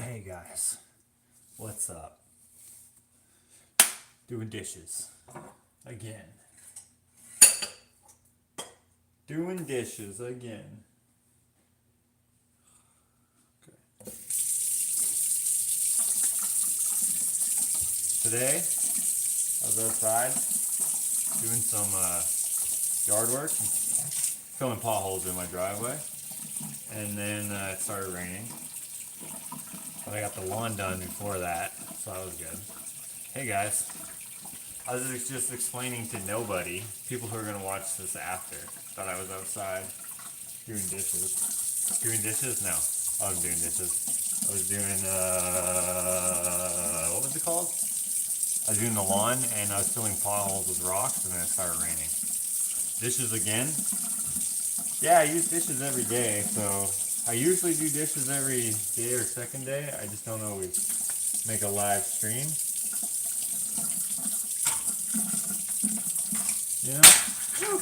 Hey guys, what's up? Doing dishes. Again. Doing dishes again. Okay. Today, I was outside doing some yard work, filling potholes in my driveway, and then it started raining. But I got the lawn done before that, so that was good. Hey guys, I was just explaining to nobody, people who are going to watch this after, that I was outside doing dishes. Doing dishes? No, I wasn't doing dishes. I was doing, what was it called? I was doing the lawn and I was filling potholes with rocks and then it started raining. Dishes again? Yeah, I use dishes every day, so I usually do dishes every day or second day. I just don't always make a live stream. You know? Woo.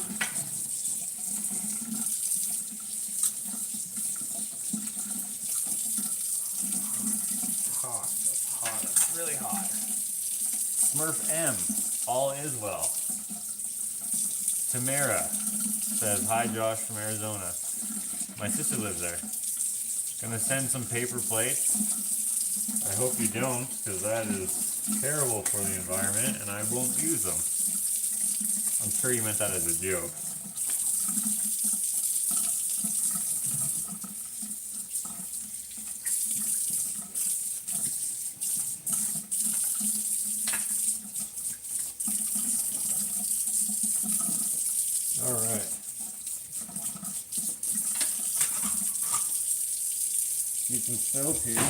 Hot, that's hot, that's really hot. Smurf M, all is well. Tamara says, hi Josh from Arizona. My sister lives there. Gonna send some paper plates. I hope you don't, because that is terrible for the environment and I won't use them. I'm sure you meant that as a joke. Alright. Need some soap here.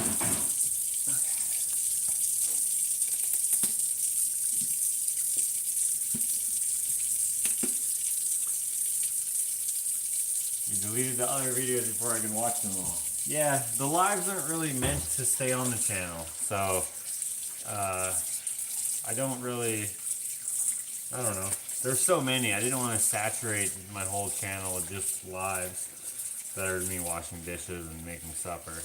You deleted the other videos before I can watch them all. Yeah, the lives aren't really meant to stay on the channel, so I don't know. There's so many. I didn't want to saturate my whole channel with just lives that are me washing dishes and making supper.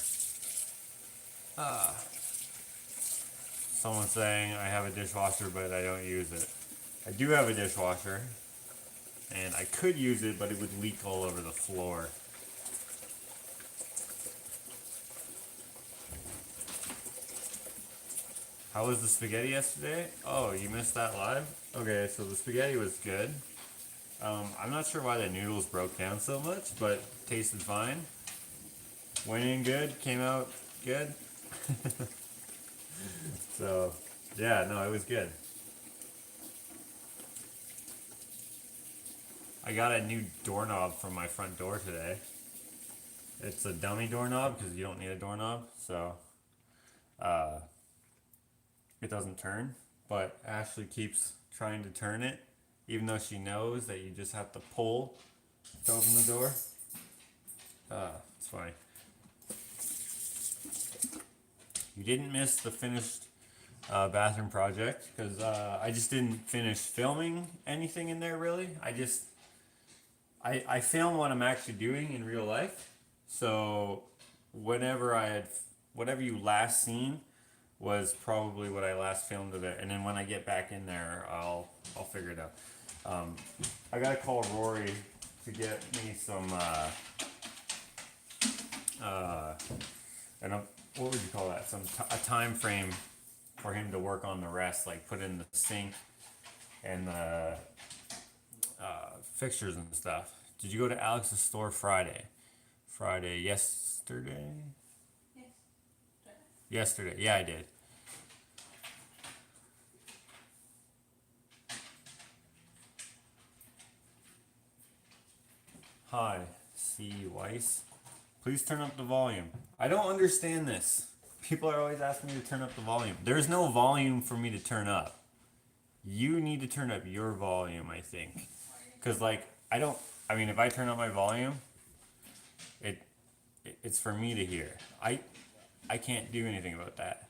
Someone saying I have a dishwasher but I don't use it. I do have a dishwasher and I could use it, but it would leak all over the floor. How was the spaghetti yesterday? Oh, you missed that live? Okay, so the spaghetti was good. I'm not sure why the noodles broke down so much, but tasted fine. Went in good, came out good. So, yeah, no, it was good. I got a new doorknob from my front door today. It's a dummy doorknob because you don't need a doorknob, so it doesn't turn. But Ashley keeps trying to turn it, even though she knows that you just have to pull to open the door. It's funny. You didn't miss the finished bathroom project because I just didn't finish filming anything in there really. I film what I'm actually doing in real life. So whatever you last seen was probably what I last filmed of it, and then when I get back in there, I'll figure it out. I gotta call Rory to get me some what would you call that? A time frame for him to work on the rest, like put in the sink and the fixtures and stuff. Did you go to Alex's store Friday? Yesterday? Yesterday, yeah, I did. Hi, C. Weiss. Please turn up the volume. I don't understand this. People are always asking me to turn up the volume. There's no volume for me to turn up. You need to turn up your volume, I think. Because, if I turn up my volume, it's for me to hear. I can't do anything about that.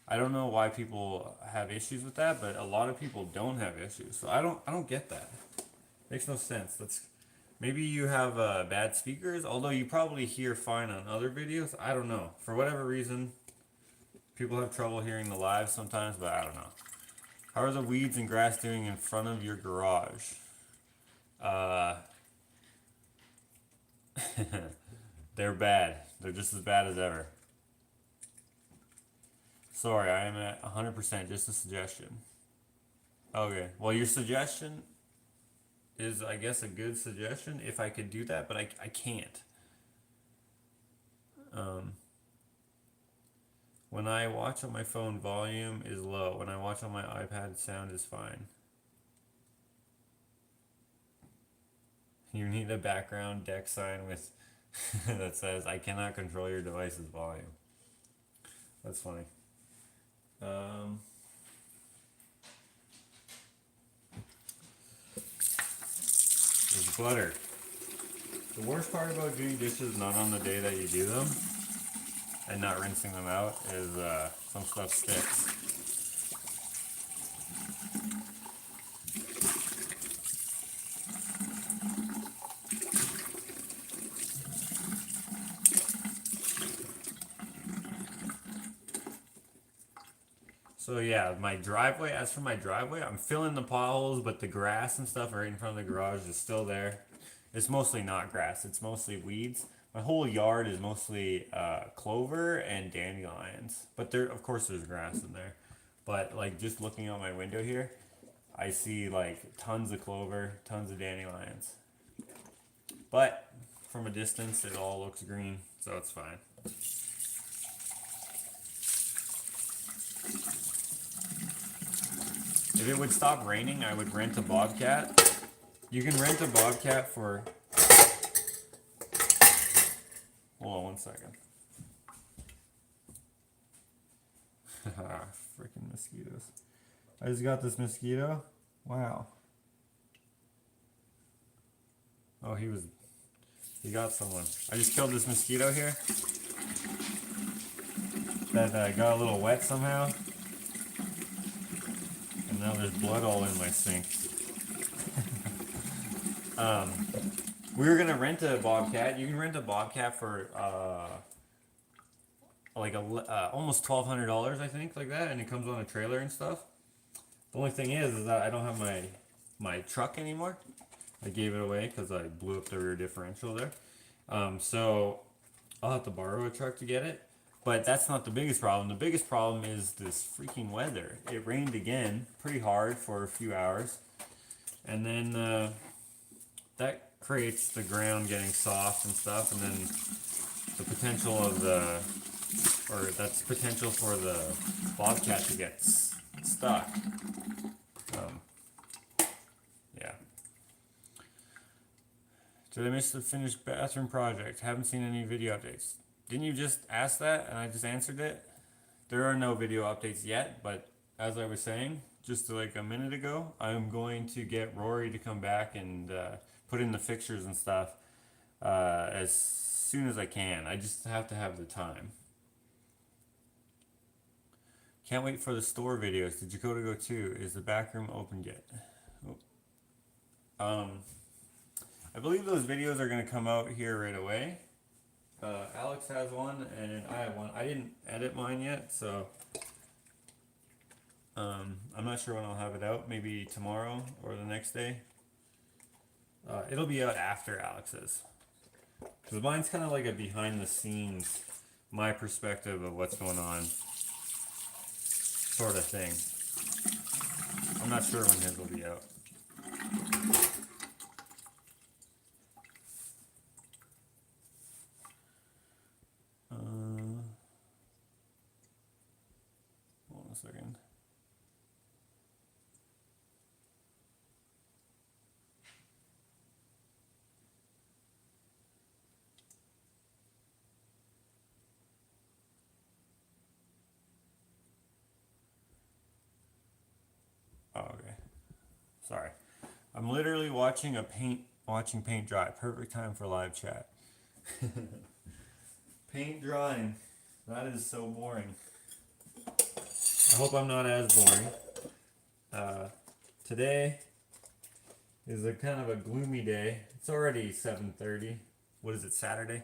I don't know why people have issues with that, but a lot of people don't have issues. So I don't get that. Makes no sense. Maybe you have bad speakers, although you probably hear fine on other videos. I don't know. For whatever reason, people have trouble hearing the live sometimes, but I don't know. How are the weeds and grass doing in front of your garage? Uh, they're bad. They're just as bad as ever. Sorry, I am at 100%. Just a suggestion. Okay. Well, your suggestion is, I guess, a good suggestion if I could do that, but I can't. When I watch on my phone, volume is low. When I watch on my iPad, sound is fine. You need a background deck sign with that says, I cannot control your device's volume. That's funny. There's butter. The worst part about doing dishes not on the day that you do them and not rinsing them out is some stuff sticks. So yeah, my driveway, as for my driveway, I'm filling the potholes, but the grass and stuff right in front of the garage is still there. It's mostly not grass, it's mostly weeds. My whole yard is mostly clover and dandelions. But there, of course, there's grass in there. But like just looking out my window here, I see like tons of clover, tons of dandelions. But from a distance, it all looks green, so it's fine. If it would stop raining, I would rent a bobcat. You can rent a bobcat for... Hold on one second. Freaking mosquitoes. I just got this mosquito. Wow. Oh, he got someone. I just killed this mosquito here. That got a little wet somehow. And now there's blood all in my sink. We were gonna rent a bobcat. You can rent a bobcat for like almost $1,200, I think, like that, and it comes on a trailer and stuff. The only thing is that I don't have my truck anymore. I gave it away because I blew up the rear differential there. So I'll have to borrow a truck to get it. But that's not the biggest problem. The biggest problem is this freaking weather. It rained again pretty hard for a few hours. And then that creates the ground getting soft and stuff. And then the potential of that's potential for the bobcat to get stuck. Yeah. Did I miss the finished bathroom project? Haven't seen any video updates. Didn't you just ask that and I just answered it? There are no video updates yet, but as I was saying just like a minute ago, I'm going to get Rory to come back and put in the fixtures and stuff as soon as I can. I just have to have the time. Can't wait for the store videos. Did Dakota go too? Is the back room open yet? Oh. I believe those videos are going to come out here right away. Alex has one and I have one. I didn't edit mine yet, so I'm not sure when I'll have it out. Maybe tomorrow or the next day. It'll be out after Alex's. Because mine's kind of like a behind the scenes, my perspective of what's going on sort of thing. I'm not sure when his will be out. Hold on a second. Oh, okay. Sorry. I'm literally watching paint dry. Perfect time for live chat. Paint drying. That is so boring. I hope I'm not as boring. Today is a kind of a gloomy day. It's already 7:30. What is it, Saturday?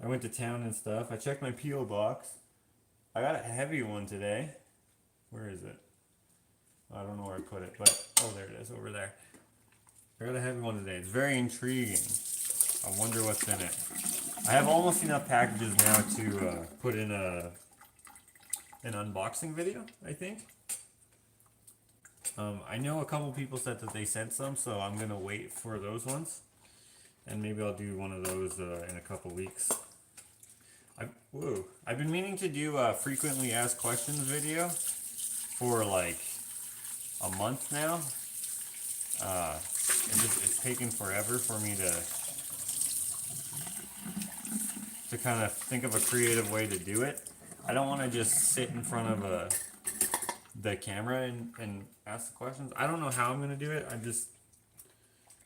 I went to town and stuff. I checked my P.O. box. I got a heavy one today. Where is it? I don't know where I put it, but oh, there it is, over there. I got a heavy one today. It's very intriguing. I wonder what's in it. I have almost enough packages now to put in an unboxing video, I think. I know a couple people said that they sent some, so I'm gonna wait for those ones, and maybe I'll do one of those in a couple weeks. I've been meaning to do a frequently asked questions video for like a month now. It's taken forever for me to kind of think of a creative way to do it. I don't want to just sit in front of the camera and ask the questions. I don't know how I'm gonna do it. I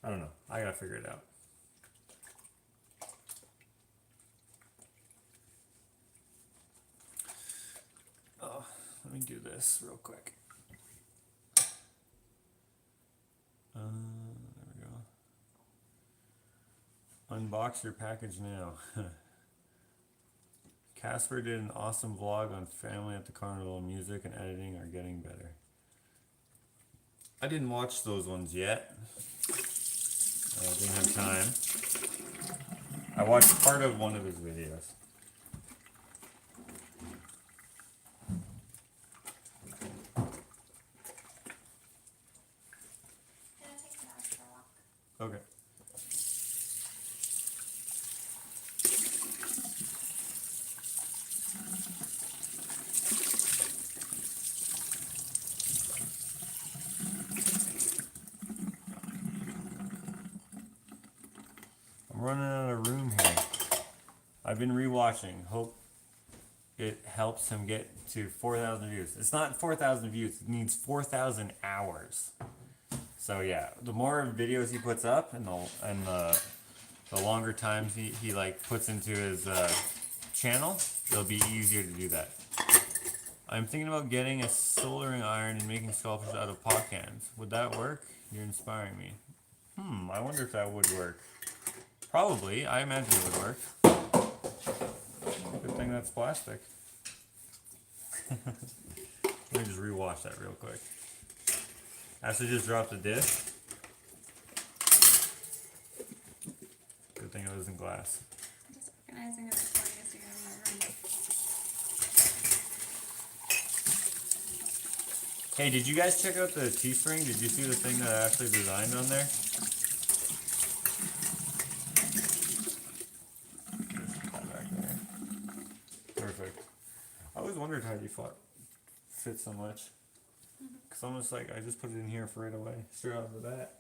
don't know. I gotta figure it out. Oh, let me do this real quick. There we go. Unbox your package now. Casper did an awesome vlog on family at the carnival. Music and editing are getting better. I didn't watch those ones yet. I didn't have time. I watched part of one of his videos. Okay. I'm running out of room here. I've been rewatching. Hope it helps him get to 4,000 views. It's not 4,000 views. It needs 4,000 hours. So yeah, the more videos he puts up and the longer times he like puts into his channel, it'll be easier to do that. I'm thinking about getting a soldering iron and making sculptures out of pot cans. Would that work? You're inspiring me. I wonder if that would work. Probably. I imagine it would work. Good thing that's plastic. Let me just rewash that real quick. Ashley just dropped the dish. Good thing it was in glass. Just organizing it before I get to go in my room. Hey, did you guys check out the Teespring? Did you see the thing that I actually designed on there? Back there. Perfect. I always wondered how you fit so much. It's almost like I just put it in here for right away, straight out of the bat.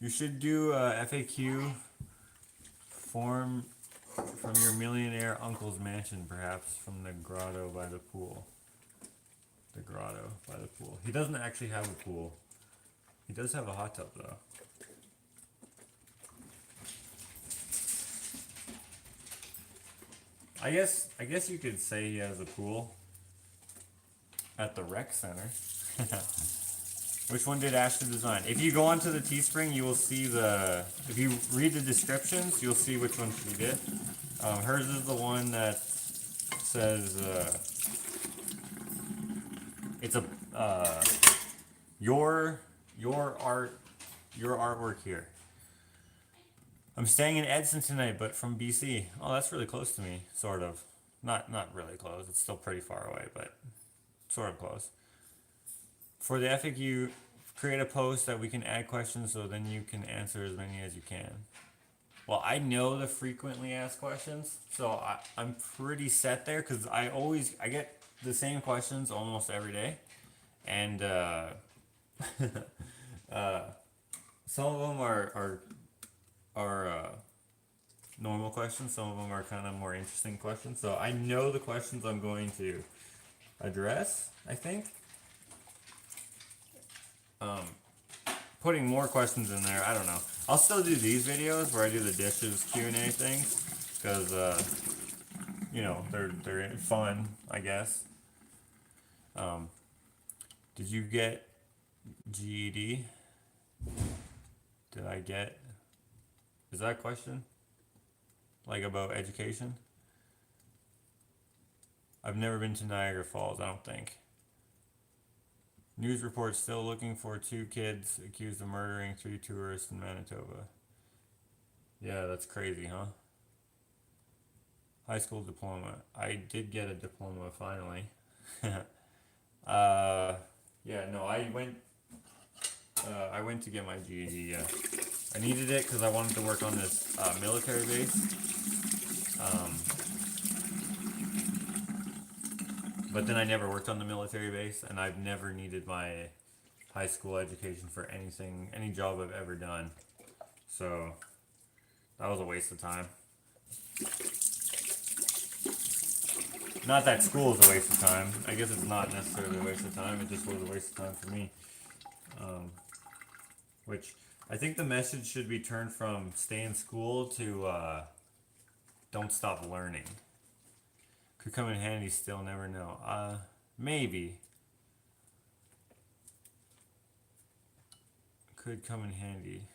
You should do a FAQ form from your millionaire uncle's mansion, perhaps from the grotto by the pool. The grotto by the pool. He doesn't actually have a pool. He does have a hot tub though. I guess you could say he has a pool at the rec center. Which one did Ashley design? If you go onto the Teespring, you will see if you read the descriptions, you'll see which one she did. Hers is the one that says, it's your artwork here. I'm staying in Edson tonight, but from BC. Oh, that's really close to me, sort of. Not really close. It's still pretty far away, but sort of close. For the FAQ, create a post that we can add questions so then you can answer as many as you can. Well, I know the frequently asked questions, so I'm pretty set there because I get the same questions almost every day, and some of them are normal questions. Some of them are kind of more interesting questions. So I know the questions I'm going to address, I think. Putting more questions in there, I don't know. I'll still do these videos where I do the dishes Q&A things because you know, they're fun, I guess. Did you get GED? did I get? Is that a question? Like about education? I've never been to Niagara Falls, I don't think. News reports still looking for 2 kids accused of murdering 3 tourists in Manitoba. Yeah, that's crazy, huh? High school diploma. I did get a diploma finally. uh, yeah, no, I went to get my GED. Yeah, I needed it because I wanted to work on this military base. Um, but then I never worked on the military base, and I've never needed my high school education for anything, any job I've ever done. So that was a waste of time. Not that school is a waste of time. I guess it's not necessarily a waste of time. It just was a waste of time for me. Which I think the message should be turned from stay in school to don't stop learning. Could come in handy still, never know. Maybe. Could come in handy.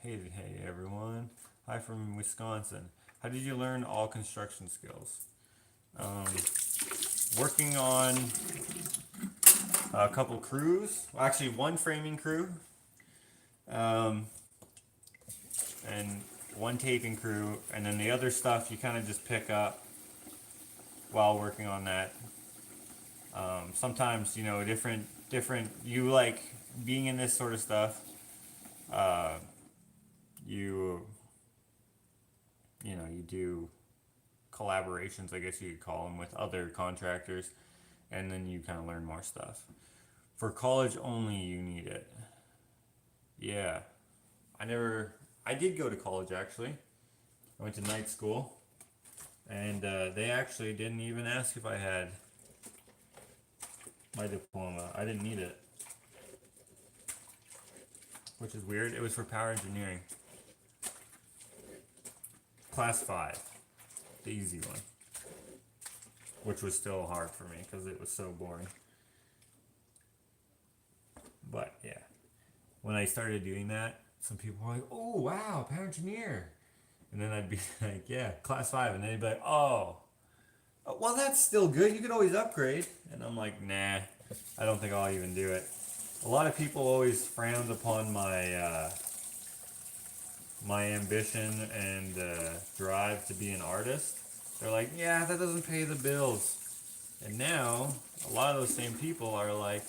Hey everyone. Hi from Wisconsin. How did you learn all construction skills? Working on a couple crews. Well, actually, one framing crew. And one taping crew. And then the other stuff you kind of just pick up while working on that. Sometimes, you know, different, you like being in this sort of stuff. You know, you do collaborations, I guess you could call them, with other contractors, and then you kind of learn more stuff. For college only, you need it. Yeah, I did go to college actually. I went to night school, and they actually didn't even ask if I had my diploma. I didn't need it, which is weird. It was for power engineering. Class 5, the easy one, which was still hard for me because it was so boring. But yeah, when I started doing that, some people were like, "Oh wow, power engineer," and then I'd be like, "Yeah, class 5," and they'd be like, "Oh, well that's still good. You could always upgrade." And I'm like, "Nah, I don't think I'll even do it." A lot of people always frowned upon my ambition and drive to be an artist. They're like, "Yeah, that doesn't pay the bills." And now, a lot of those same people are like,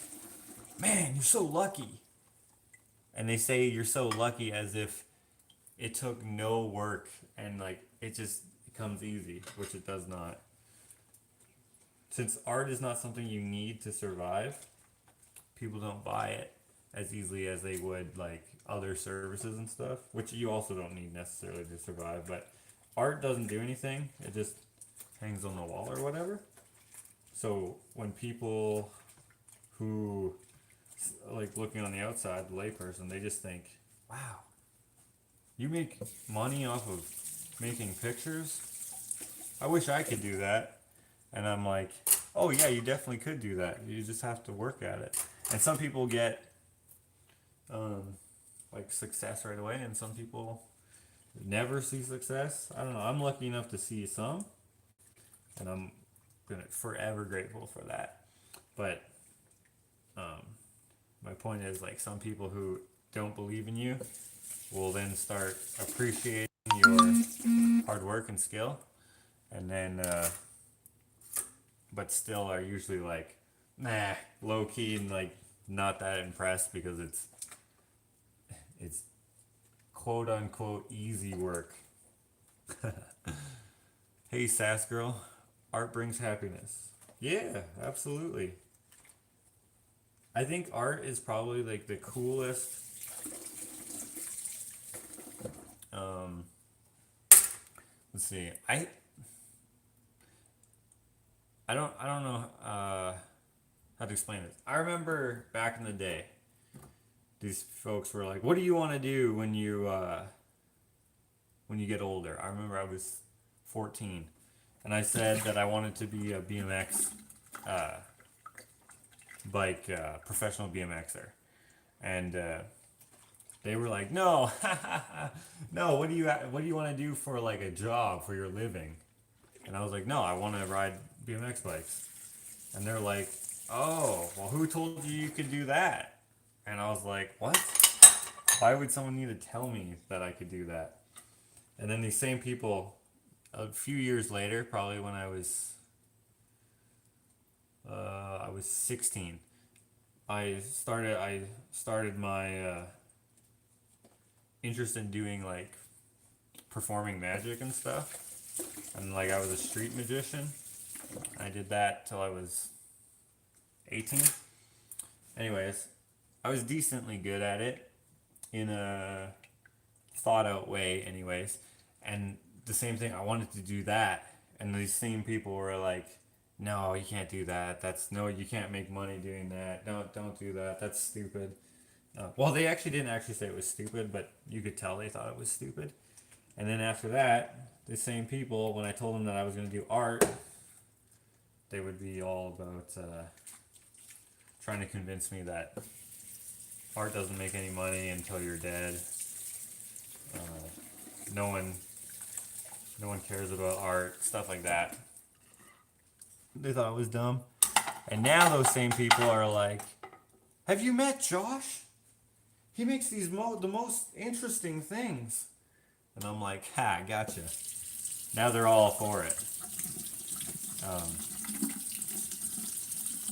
"Man, you're so lucky." And they say you're so lucky as if it took no work and like it just comes easy, which it does not. Since art is not something you need to survive, people don't buy it as easily as they would like other services and stuff, which you also don't need necessarily to survive. But art doesn't do anything, it just hangs on the wall or whatever. So when people who like looking on the outside, the layperson, they just think, "Wow, you make money off of making pictures? I wish I could do that." And I'm like, "Oh yeah, you definitely could do that. You just have to work at it." And some people get like success right away, and some people never see success. I don't know. I'm lucky enough to see some, and I'm gonna forever grateful for that. But my point is, like, some people who don't believe in you will then start appreciating your hard work and skill, and then but still are usually like, nah, low key, and like not that impressed because it's quote unquote easy work. Hey sass girl, art brings happiness. Yeah, absolutely. I think art is probably like the coolest let's see. I don't know how to explain this. I remember back in the day, these folks were like, "What do you want to do when you get older?" I remember I was 14, and I said that I wanted to be a BMX bike professional BMXer, and they were like, no, no, what do you want to do for like a job for your living? And I was like, no, I want to ride BMX bikes. And they're like, oh, well, who told you you could do that? And I was like, what? Why would someone need to tell me that I could do that? And then these same people, a few years later, probably when I was 16, I started my interest in doing like performing magic and stuff. And like I was a street magician. I did that till I was 18. Anyways, I was decently good at it in a thought out way, anyways. And the same thing, I wanted to do that. And these same people were like, no, you can't do that. No, you can't make money doing that. Don't do that. That's stupid. Well, they actually didn't actually say it was stupid, but you could tell they thought it was stupid. And then after that, the same people, when I told them that I was going to do art, they would be all about trying to convince me that art doesn't make any money until you're dead. Uh, no one, no one cares about art, stuff like that. They thought it was dumb. And now those same people are like, have you met Josh? He makes the most interesting things. And I'm like, ha, gotcha. Now they're all for it.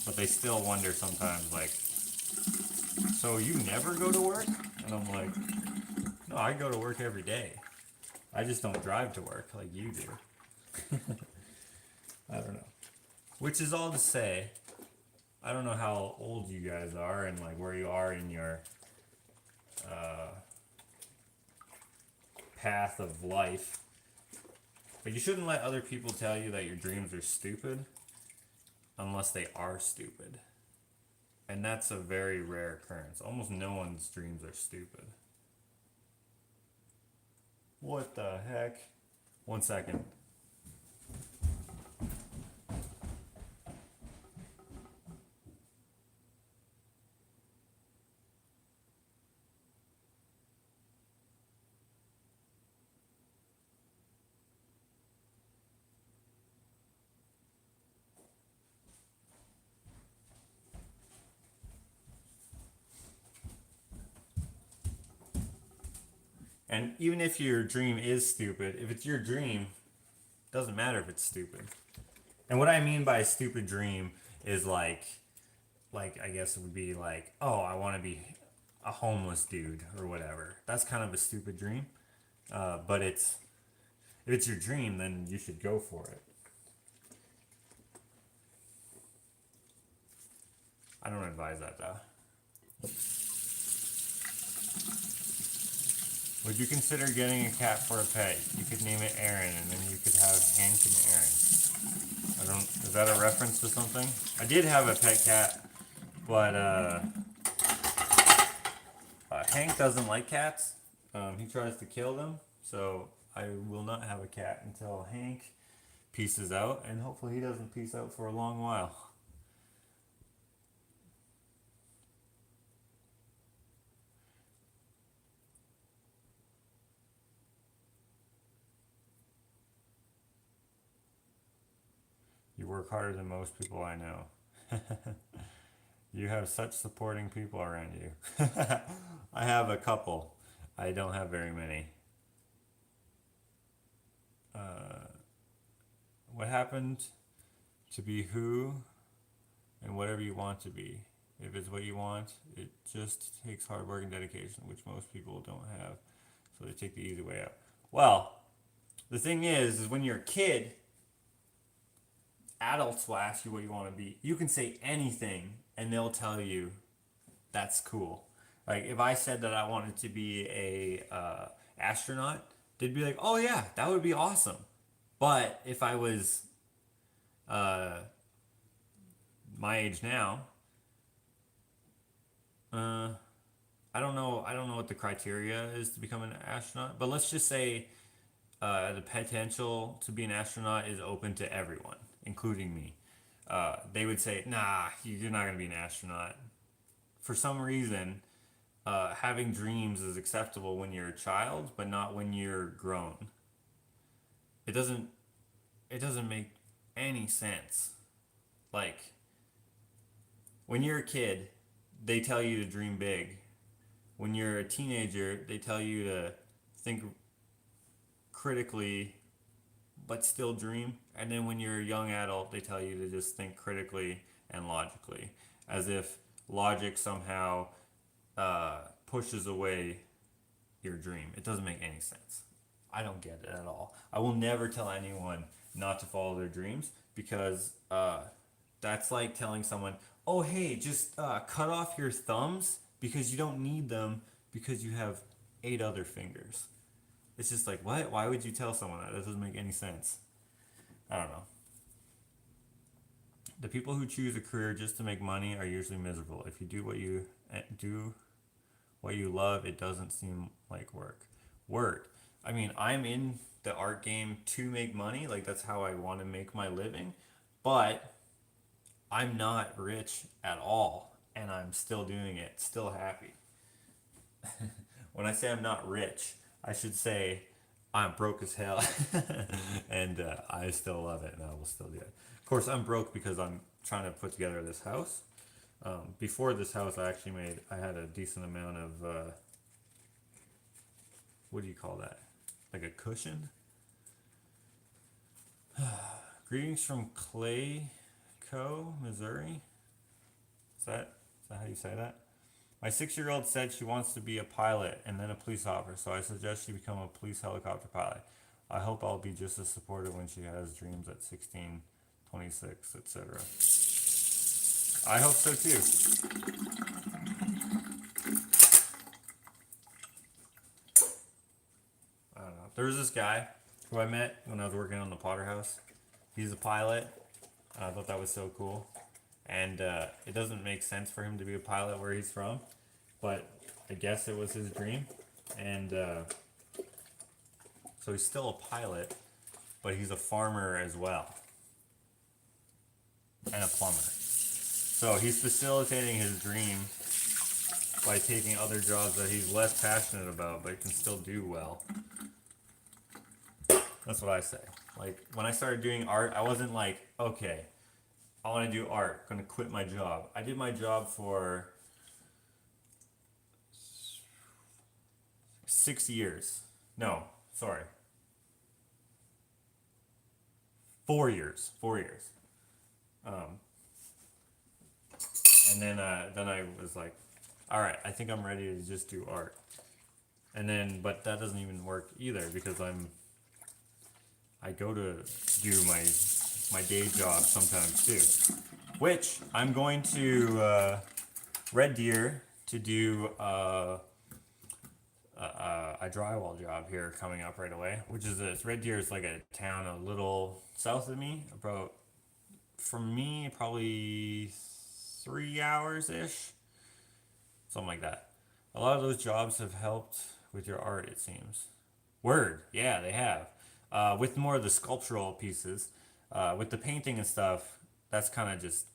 But they still wonder sometimes, like, so you never go to work? And I'm like, no, I go to work every day. I just don't drive to work like you do. I don't know. Which is all to say, I don't know how old you guys are and like where you are in your path of life. But you shouldn't let other people tell you that your dreams are stupid unless they are stupid. And that's a very rare occurrence. Almost no one's dreams are stupid. What the heck? 1 second. And even if your dream is stupid, if it's your dream, it doesn't matter if it's stupid. And what I mean by a stupid dream is like I guess it would be like, oh, I want to be a homeless dude or whatever. That's kind of a stupid dream. But if it's your dream, then you should go for it. I don't advise that though. Would you consider getting a cat for a pet? You could name it Aaron, and then you could have Hank and Aaron. I don't. Is that a reference to something? I did have a pet cat, but Hank doesn't like cats. He tries to kill them, so I will not have a cat until Hank pieces out, and hopefully he doesn't piece out for a long while. You work harder than most people I know. You have such supporting people around you. I have a couple. I don't have very many. What happened to be who and whatever you want to be? If it's what you want, it just takes hard work and dedication, which most people don't have. So they take the easy way out. Well, the thing is when you're a kid, adults will ask you what you want to be. You can say anything and they'll tell you that's cool. Like if I said that I wanted to be a astronaut, they'd be like, "Oh yeah, that would be awesome." But if I was my age now, I don't know. I don't know what the criteria is to become an astronaut. But let's just say the potential to be an astronaut is open to everyone, including me. They would say, "Nah, you're not gonna be an astronaut." For some reason, having dreams is acceptable when you're a child, but not when you're grown. It doesn't it doesn't make any sense. Like when you're a kid, they tell you to dream big. When you're a teenager, they tell you to think critically but still dream. And then when you're a young adult, they tell you to just think critically and logically, as if logic somehow pushes away your dream. It doesn't make any sense. I don't get it at all. I will never tell anyone not to follow their dreams because that's like telling someone, oh, hey, just cut off your thumbs because you don't need them because you have 8 other fingers. It's just like, what? Why would you tell someone that? That doesn't make any sense. I don't know. The people who choose a career just to make money are usually miserable. If you do what you love, it doesn't seem like work. Word. I mean, I'm in the art game to make money. Like that's how I want to make my living. But I'm not rich at all, and I'm still doing it. Still happy. When I say I'm not rich, I should say I'm broke as hell, and I still love it, and I will still do it. Of course, I'm broke because I'm trying to put together this house. Before this house, I had a decent amount of, what do you call that? Like a cushion? Greetings from Clayco, Missouri. Is that how you say that? My 6-year-old said she wants to be a pilot and then a police officer, so I suggest she become a police helicopter pilot. I hope I'll be just as supportive when she has dreams at 16, 26, etc. I hope so too. I don't know. There was this guy who I met when I was working on the Potter House. He's a pilot. I thought that was so cool. And it doesn't make sense for him to be a pilot where he's from, but I guess it was his dream. And so he's still a pilot, but he's a farmer as well, and a plumber. So he's facilitating his dream by taking other jobs that he's less passionate about, but can still do well. That's what I say. Like, when I started doing art, I wasn't like, okay, I want to do art. I'm going to quit my job. I did my job for 6 years. No, sorry. 4 years. 4 years. And then I was like, all right, I think I'm ready to just do art. And then, but that doesn't even work either because I go to do my day job sometimes too. Which I'm going to Red Deer to do a drywall job here coming up right away. Which is this. Red Deer is like a town a little south of me, about, from me, probably 3 hours ish, something like that. A lot of those jobs have helped with your art, it seems. Word, yeah, they have. With more of the sculptural pieces, with the painting and stuff, that's kind of just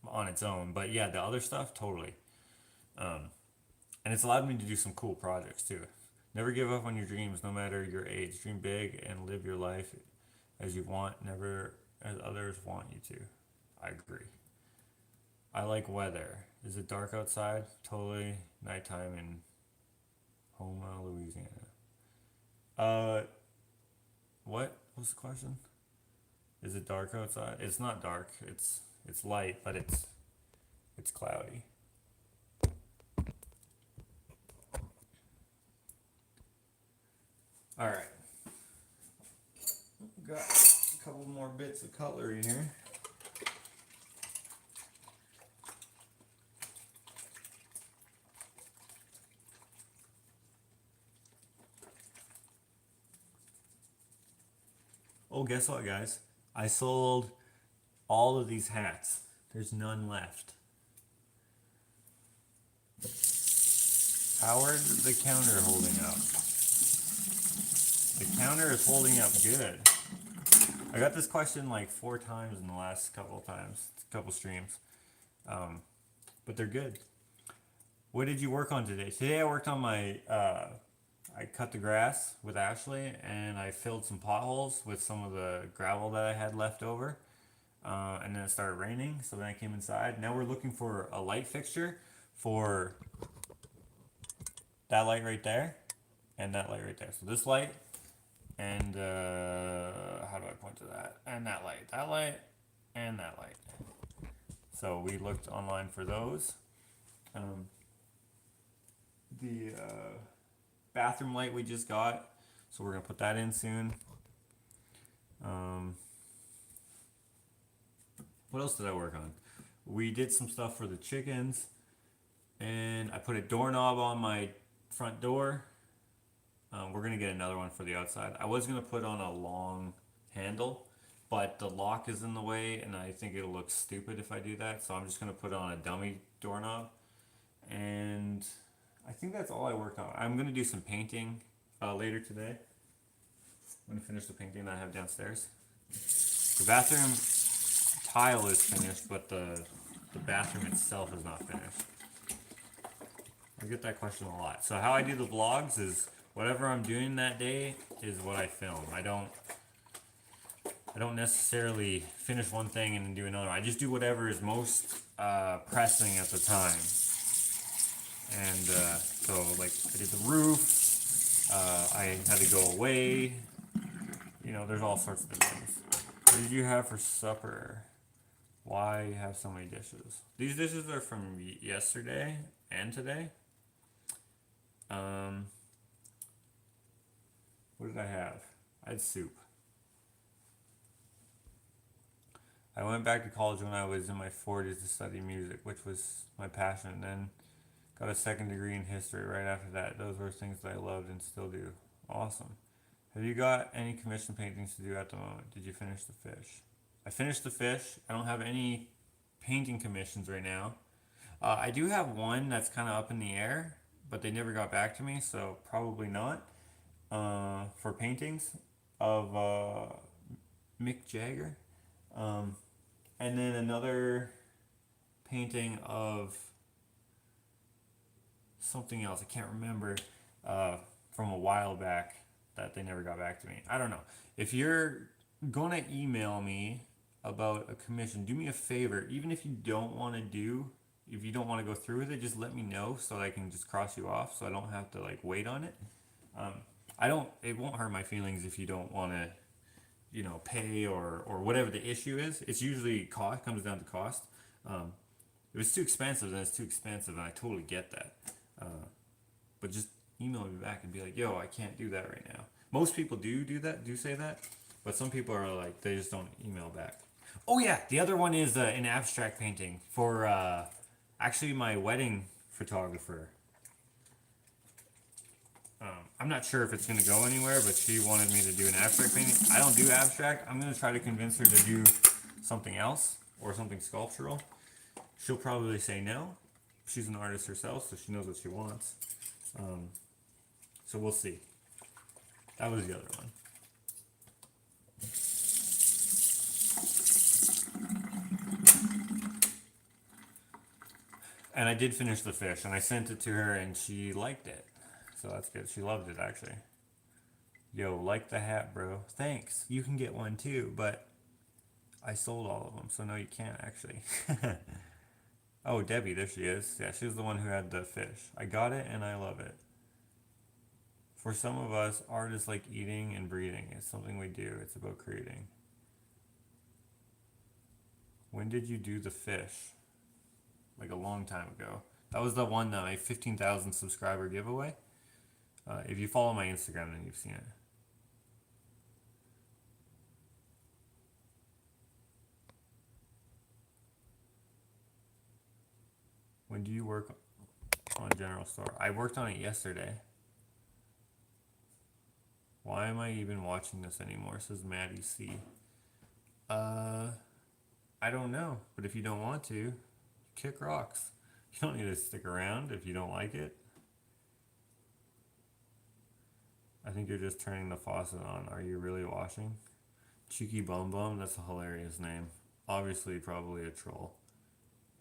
on its own. But yeah, the other stuff, totally. And it's allowed me to do some cool projects too. Never give up on your dreams, no matter your age. Dream big and live your life as you want, never as others want you to. I agree. I like weather. Is it dark outside? Totally nighttime in Houma, Louisiana. What was the question? Is it dark outside? It's not dark. It's light, but it's cloudy. All right. Got a couple more bits of cutlery here. Oh, guess what, guys? I sold all of these hats. There's none left. How is the counter holding up? The counter is holding up good. I got this question like 4 times in the last couple streams. But they're good. What did you work on today? Today I worked on my, I cut the grass with Ashley and I filled some potholes with some of the gravel that I had left over. And then it started raining, so then I came inside. Now we're looking for a light fixture for that light right there and that light right there. So this light and how do I point to that? And that light, and that light. So we looked online for those. The bathroom light we just got, so we're gonna put that in soon. What else did I work on? We did some stuff for the chickens, and I put a doorknob on my front door. We're gonna get another one for the outside. I was gonna put on a long handle, but the lock is in the way, and I think it'll look stupid if I do that. So I'm just gonna put on a dummy doorknob, and I think that's all I worked on. I'm gonna do some painting later today. I'm gonna finish the painting that I have downstairs. The bathroom tile is finished, but the bathroom itself is not finished. I get that question a lot. So how I do the vlogs is whatever I'm doing that day is what I film. I don't necessarily finish one thing and then do another. I just do whatever is most pressing at the time. And so like I did the roof, I had to go away, you know, there's all sorts of things. What did you have for supper? Why you have so many dishes? These dishes are from yesterday and today. What did I have? I had soup. I went back to college when I was in my 40s to study music, which was my passion, and then got a second degree in history right after that. Those were things that I loved and still do. Awesome. Have you got any commission paintings to do at the moment? Did you finish the fish? I finished the fish. I don't have any painting commissions right now. I do have one that's kind of up in the air, but they never got back to me, so probably not. For paintings of Mick Jagger. And then another painting of something else. I can't remember from a while back that they never got back to me. I don't know. If you're going to email me about a commission, do me a favor. Even if you don't want to go through with it, just let me know so that I can just cross you off so I don't have to like wait on it. It won't hurt my feelings if you don't want to, you know, pay or whatever the issue is. It's usually cost, comes down to cost. If it's too expensive, then it's too expensive, and I totally get that. But just email me back and be like, yo, I can't do that right now. Most people do that, do say that, but some people are like, they just don't email back. Oh yeah, the other one is an abstract painting for actually my wedding photographer. I'm not sure if it's going to go anywhere, but she wanted me to do an abstract painting. I don't do abstract. I'm going to try to convince her to do something else or something sculptural. She'll probably say no. She's an artist herself, so she knows what she wants. So we'll see. That was the other one. And I did finish the fish, and I sent it to her, and she liked it. So that's good. She loved it, actually. Yo, like the hat, bro. Thanks. You can get one, too, but I sold all of them, so no, you can't, actually. Oh, Debbie, there she is. Yeah, she was the one who had the fish. I got it, and I love it. For some of us, art is like eating and breathing. It's something we do. It's about creating. When did you do the fish? Like a long time ago. That was the one that my 15,000 subscriber giveaway. If you follow my Instagram, then you've seen it. When do you work on General Store? I worked on it yesterday. Why am I even watching this anymore? Says Maddie C. I don't know, but if you don't want to, kick rocks. You don't need to stick around if you don't like it. I think you're just turning the faucet on. Are you really washing? Cheeky Bum Bum, that's a hilarious name. Obviously, probably a troll.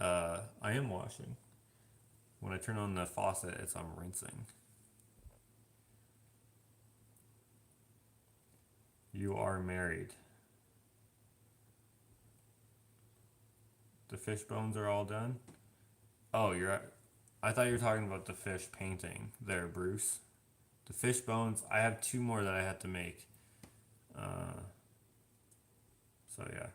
I am washing. when I turn on the faucet, I'm rinsing. You are married. The fish bones are all done? Oh, I thought you were talking about the fish painting there, Bruce. The fish bones, I have 2 more that I have to make. So yeah.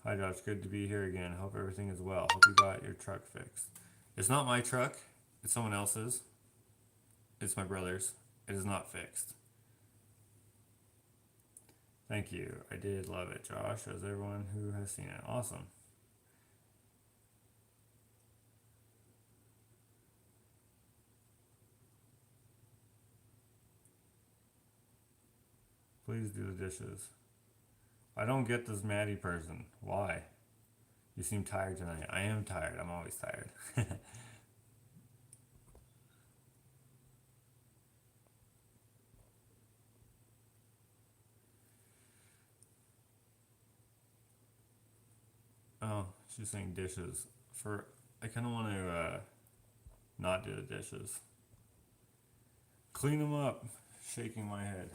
Hi Josh, good to be here again. Hope everything is well. Hope you got your truck fixed. It's not my truck, it's someone else's. It's my brother's. It is not fixed. Thank you. I did love it, Josh, as everyone who has seen it. Awesome. Please do the dishes. I don't get this Maddie person. Why? You seem tired tonight. I am tired. I'm always tired. Oh, she's saying dishes. I kind of want to not do the dishes. Clean them up. Shaking my head.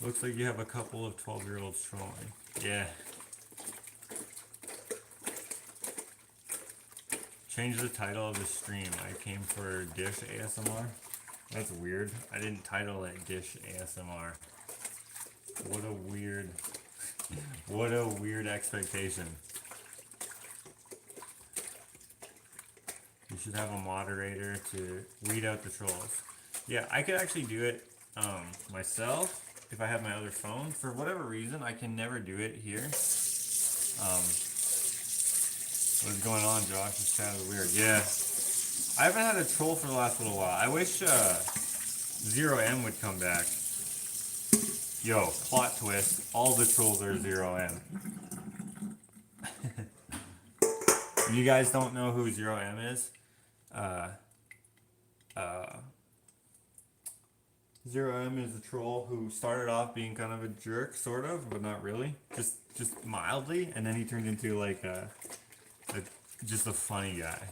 Looks like you have a couple of 12-year-olds trolling. Yeah. Change the title of the stream. I came for Dish ASMR. That's weird. I didn't title it Dish ASMR. What a weird expectation. You should have a moderator to weed out the trolls. Yeah, I could actually do it myself if I have my other phone. For whatever reason, I can never do it here. What's going on, Josh? This chat is weird. Yeah. I haven't had a troll for the last little while. I wish Zero M would come back. Yo, plot twist. All the trolls are Zero M. You guys don't know who Zero M is? Zero M is a troll who started off being kind of a jerk, sort of, but not really. Just mildly, and then he turned into like just a funny guy.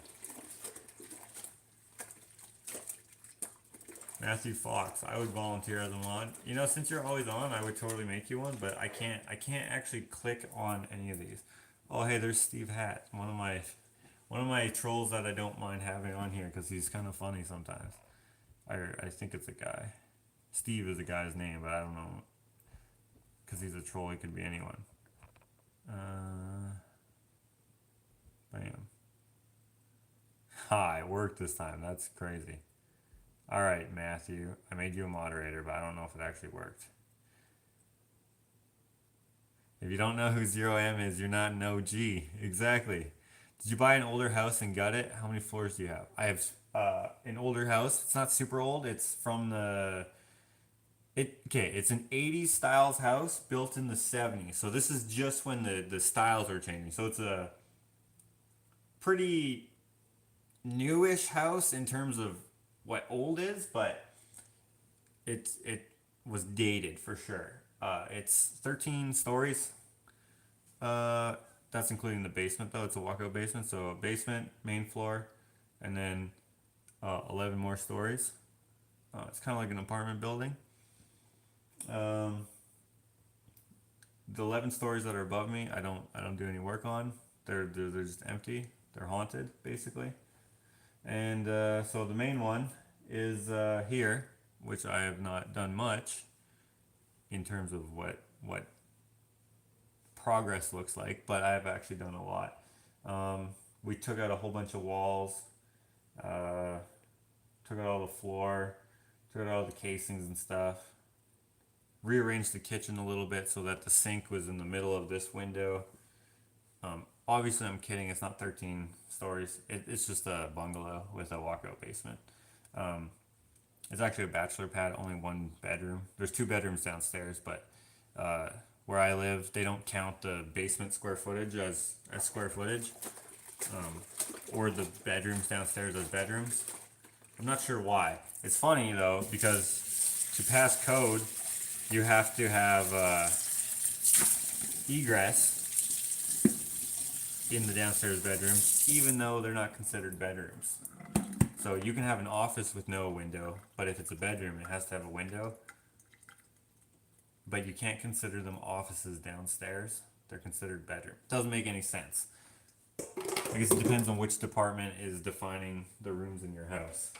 Matthew Fox, I would volunteer as a mod. You know, since you're always on, I would totally make you one, but I can't actually click on any of these. Oh, hey, there's Steve Hat, one of my trolls that I don't mind having on here because he's kind of funny sometimes. I think it's a guy. Steve is a guy's name, but I don't know because he's a troll. He could be anyone. Bam. Ha! It worked this time. That's crazy. All right, Matthew. I made you a moderator, but I don't know if it actually worked. If you don't know who Zero M is, you're not an OG. Exactly. Did you buy an older house and gut it? How many floors do you have? I have an older house. It's not super old. It's from it's an 80s styles house built in the 70s. So this is just when the styles are changing. So it's a pretty newish house in terms of what old is, but it was dated for sure. It's 13 stories. That's including the basement though. It's a walkout basement, so a basement, main floor, and then 11 more stories. It's kind of like an apartment building. The 11 stories that are above me, I don't do any work on. They're just empty. They're haunted basically. And so the main one is here, which I have not done much in terms of what progress looks like, but I have actually done a lot. We took out a whole bunch of walls, took out all the floor, took out all the casings and stuff, rearranged the kitchen a little bit so that the sink was in the middle of this window. Obviously, I'm kidding. It's not 13 stories. It's just a bungalow with a walkout basement. It's actually a bachelor pad, only one bedroom. There's 2 bedrooms downstairs, but where I live, they don't count the basement square footage as square footage, or the bedrooms downstairs as bedrooms. I'm not sure why. It's funny though, because to pass code, you have to have egress in the downstairs bedrooms, even though they're not considered bedrooms. So you can have an office with no window, but if it's a bedroom, it has to have a window. But you can't consider them offices downstairs. They're considered bedroom. Doesn't make any sense. I guess it depends on which department is defining the rooms in your house.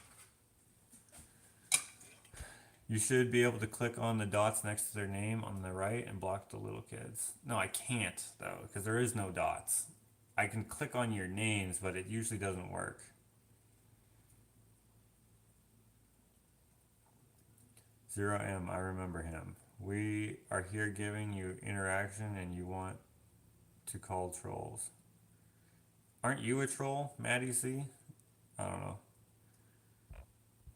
You should be able to click on the dots next to their name on the right and block the little kids. No, I can't though, because there is no dots. I can click on your names, but it usually doesn't work. Zero M, I remember him. We are here giving you interaction and you want to call trolls. Aren't you a troll, Maddie C? I don't know.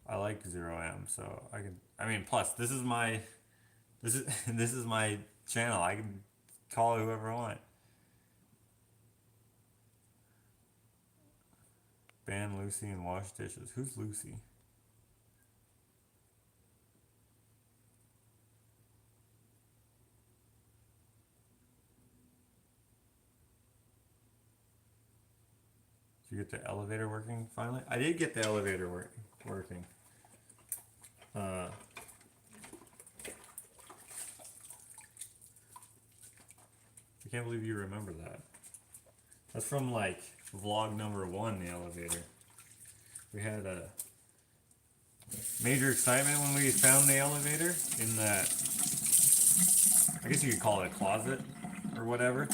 I like Zero M, so I can. I mean, plus this is my this is my channel. I can call whoever I want. Ban Lucy and wash dishes. Who's Lucy? Did you get the elevator working finally? I did get the elevator working. I can't believe you remember that. That's from like vlog number 1, the elevator. We had a major excitement when we found the elevator in that, I guess you could call it a closet or whatever.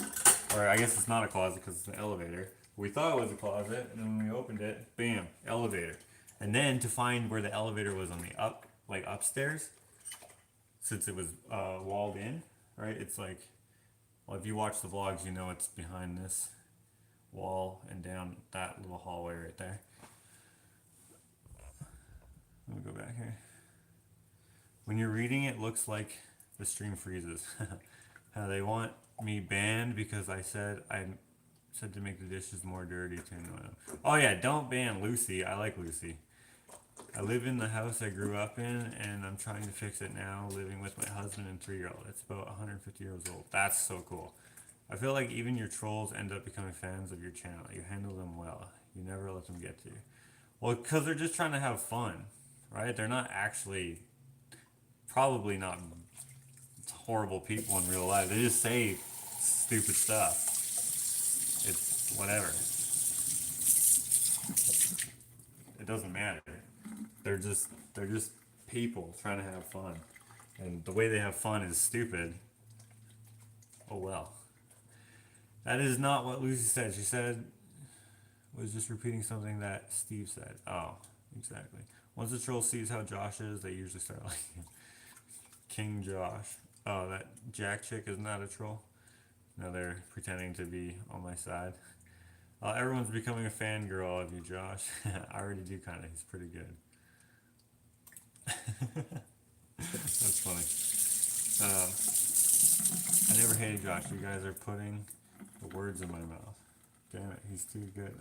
Or I guess it's not a closet because it's an elevator. We thought it was a closet, and then when we opened it, bam, elevator. And then to find where the elevator was on the upstairs, since it was walled in, right? It's like, well, if you watch the vlogs, you know it's behind this wall and down that little hallway right there. Let me go back here. When you're reading, it looks like the stream freezes. They want me banned because I said to make the dishes more dirty to annoy them. Oh yeah, don't ban Lucy. I like Lucy. I live in the house I grew up in, and I'm trying to fix it now, living with my husband and 3-year-old. It's about 150 years old. That's so cool. I feel like even your trolls end up becoming fans of your channel. You handle them well. You never let them get to you. Well, because they're just trying to have fun, right? They're not actually, probably not horrible people in real life. They just say stupid stuff. It's whatever. It doesn't matter. They're just people trying to have fun, and the way they have fun is stupid. Oh well. That is not what Lucy said. She said was just repeating something that Steve said. Oh, exactly. Once the troll sees how Josh is, they usually start liking him. King Josh. Oh, that Jack chick is not a troll. No, they're pretending to be on my side. Everyone's becoming a fangirl of you, Josh. I already do kind of. He's pretty good. That's funny. I never hated Josh. You guys are putting the words in my mouth. Damn it, he's too good.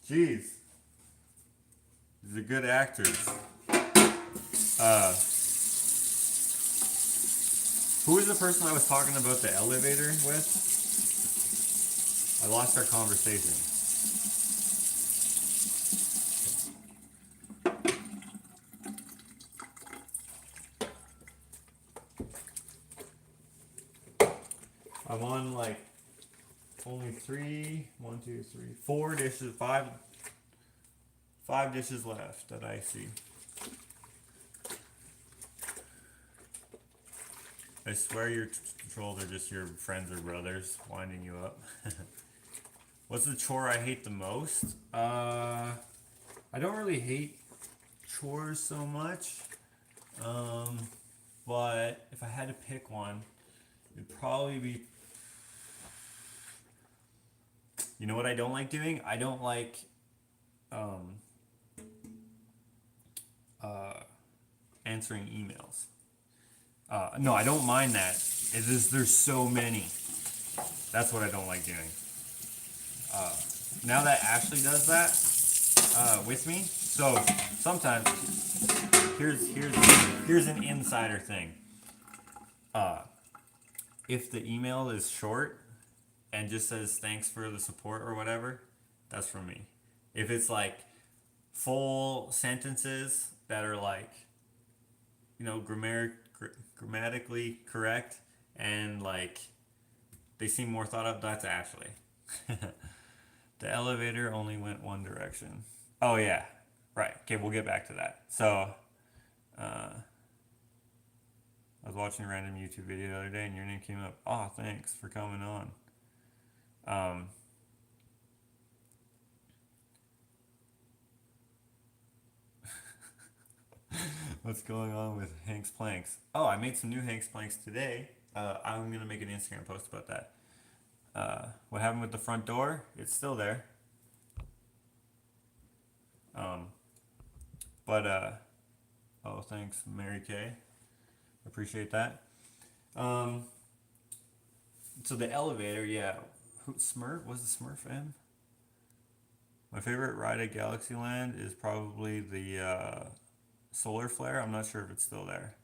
Jeez. These are good actors. Who was the person I was talking about the elevator with? I lost our conversation. I'm on like only 4 dishes, five dishes left that I see. I swear your trolls are just your friends or brothers winding you up. What's the chore I hate the most? I don't really hate chores so much. But if I had to pick one, it'd probably be... You know what I don't like doing? I don't like um, answering emails. No, I don't mind that. It is, there's so many. That's what I don't like doing. Now that Ashley does that with me, so sometimes here's an insider thing. If the email is short and just says thanks for the support or whatever, that's from me. If it's like full sentences that are like, grammatically correct and like they seem more thought out, that's Ashley. The elevator only went one direction. Oh yeah, right. Okay, we'll get back to that. So, I was watching a random YouTube video the other day, and your name came up. Oh, thanks for coming on. What's going on with Hank's Planks? Oh, I made some new Hank's Planks today. I'm gonna make an Instagram post about that. What happened with the front door? It's still there. Um, but oh, thanks, Mary Kay. Appreciate that. Um, so the elevator, yeah. Smurf? Was it Smurf M? My favorite ride at Galaxyland is probably the solar flare. I'm not sure if it's still there.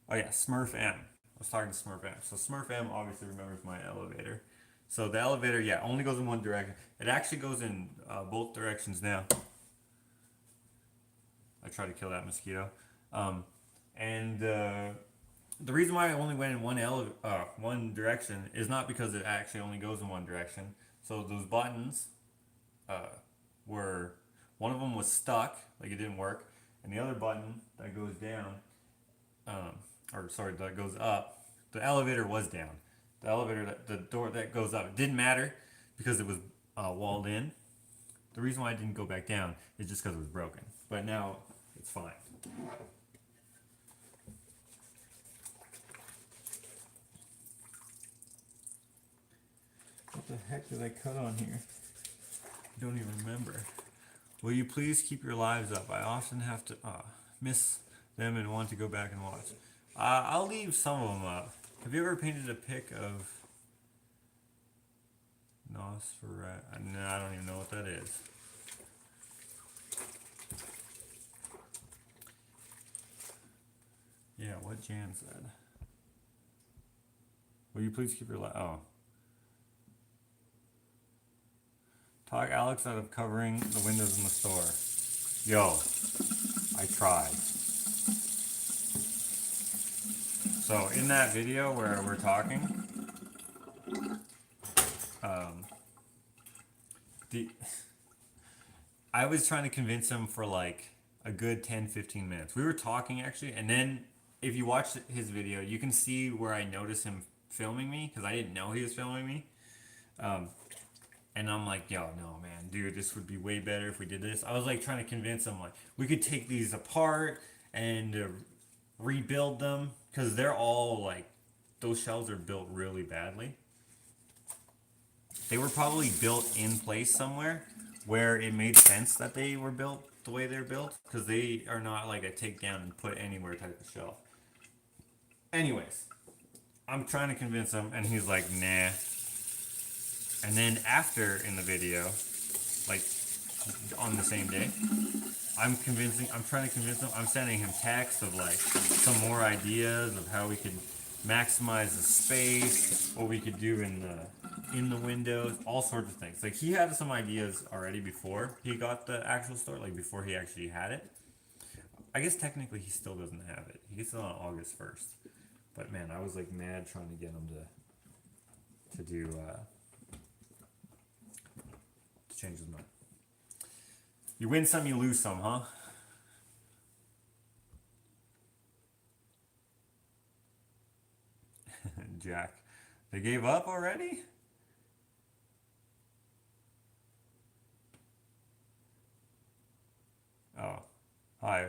Oh yeah, Smurf M. I was talking to Smurf M. So Smurf M obviously remembers my elevator. So the elevator, yeah, only goes in one direction. It actually goes in both directions now. I try to kill that mosquito. And the reason why I only went in one direction is not because it actually only goes in one direction. So those buttons were, one of them was stuck, like it didn't work, and the other button that goes down, that goes up, the elevator was down. The door that goes up, it didn't matter because it was walled in. The reason why I didn't go back down is just because it was broken. But now it's fine. What the heck did I cut on here? I don't even remember. Will you please keep your lives up? I often have to miss them and want to go back and watch. I'll leave some of them up. Have you ever painted a pic of Nosferatu? No, I don't even know what that is. Yeah, what Jan said. Will you please keep your talk Alex out of covering the windows in the store. Yo, I tried. So in that video where we're talking, I was trying to convince him for like a good 10-15 minutes. We were talking actually, and then if you watch his video, you can see where I noticed him filming me because I didn't know he was filming me. And I'm like, yo, no, man, dude, this would be way better if we did this. I was like trying to convince him, like, we could take these apart and rebuild them because they're all like, those shelves are built really badly. They were probably built in place somewhere where it made sense that they were built the way they're built because they are not like a take down and put anywhere type of shelf. Anyways, I'm trying to convince him, and he's like, nah. And then after in the video, like on the same day, I'm trying to convince him, I'm sending him texts of like some more ideas of how we could maximize the space, what we could do in the windows, all sorts of things. Like he had some ideas already before he got the actual store, like before he actually had it. I guess technically he still doesn't have it. He gets it on August 1st. But man, I was like mad trying to get him to do to change his mind. You win some, you lose some, huh? Jack, they gave up already? Oh, hi.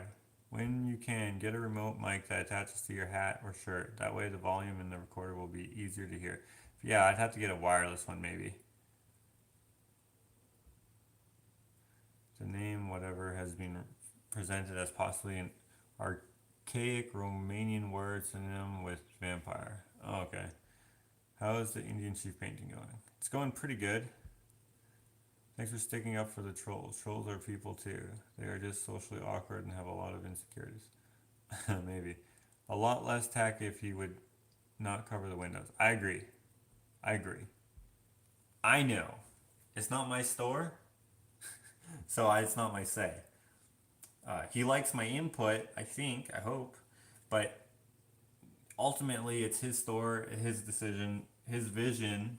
When you can, get a remote mic that attaches to your hat or shirt. That way the volume in the recorder will be easier to hear. Yeah, I'd have to get a wireless one maybe. The name, whatever, has been presented as possibly an archaic Romanian word synonym with vampire. Oh, okay. How is the Indian chief painting going? It's going pretty good. Thanks for sticking up for the trolls. Trolls are people too. They are just socially awkward and have a lot of insecurities. Maybe. A lot less tacky if he would not cover the windows. I agree. I agree. I know. It's not my store, so it's not my say. He likes my input, I think, I hope, but ultimately it's his store, his decision, his vision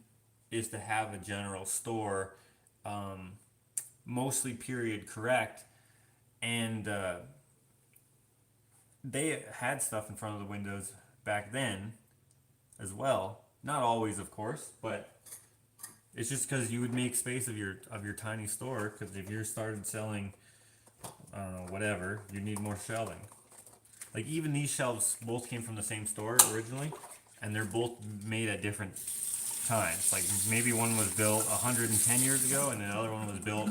is to have a general store, mostly period correct, and they had stuff in front of the windows back then as well. Not always, of course, but it's just because you would make space of your tiny store. Because if you started selling, I don't know, whatever, you need more shelving. Like even these shelves both came from the same store originally, and they're both made at different times. Like maybe one was built 110 years ago, and the other one was built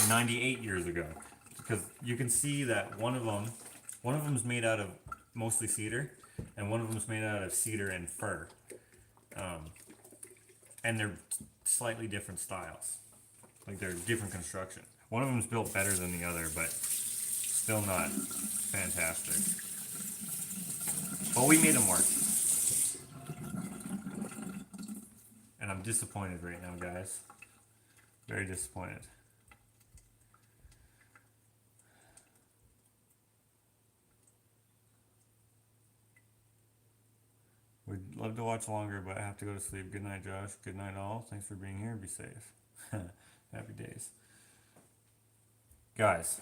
98 years ago. Because you can see that one of them's made out of mostly cedar, and one of them's made out of cedar and fir. And they're slightly different styles. Like they're different construction. One of them's built better than the other, but still not fantastic. But we made them work. And I'm disappointed right now, guys. Very disappointed. We'd love to watch longer, but I have to go to sleep. Good night, Josh. Good night, all. Thanks for being here. Be safe. Happy days. Guys,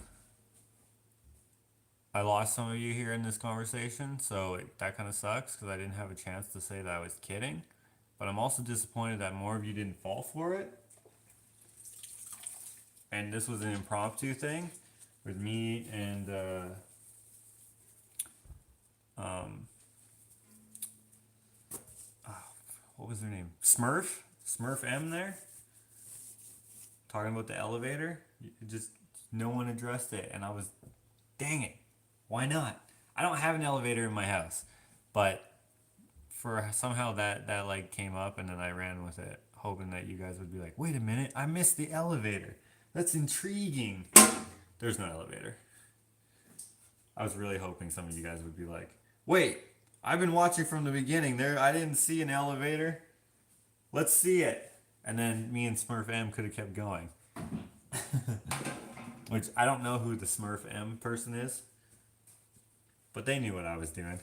I lost some of you here in this conversation, so that kind of sucks because I didn't have a chance to say that I was kidding. But I'm also disappointed that more of you didn't fall for it. And this was an impromptu thing with me and what was her name? Smurf M there, talking about the elevator. Just no one addressed it, and I was, dang it, why not? I don't have an elevator in my house, but for somehow that like came up, and then I ran with it, hoping that you guys would be like, wait a minute, I missed the elevator. That's intriguing. There's no elevator. I was really hoping some of you guys would be like, wait, I've been watching from the beginning. There, I didn't see an elevator. Let's see it. And then me and Smurf M could have kept going. Which I don't know who the Smurf M person is, but they knew what I was doing.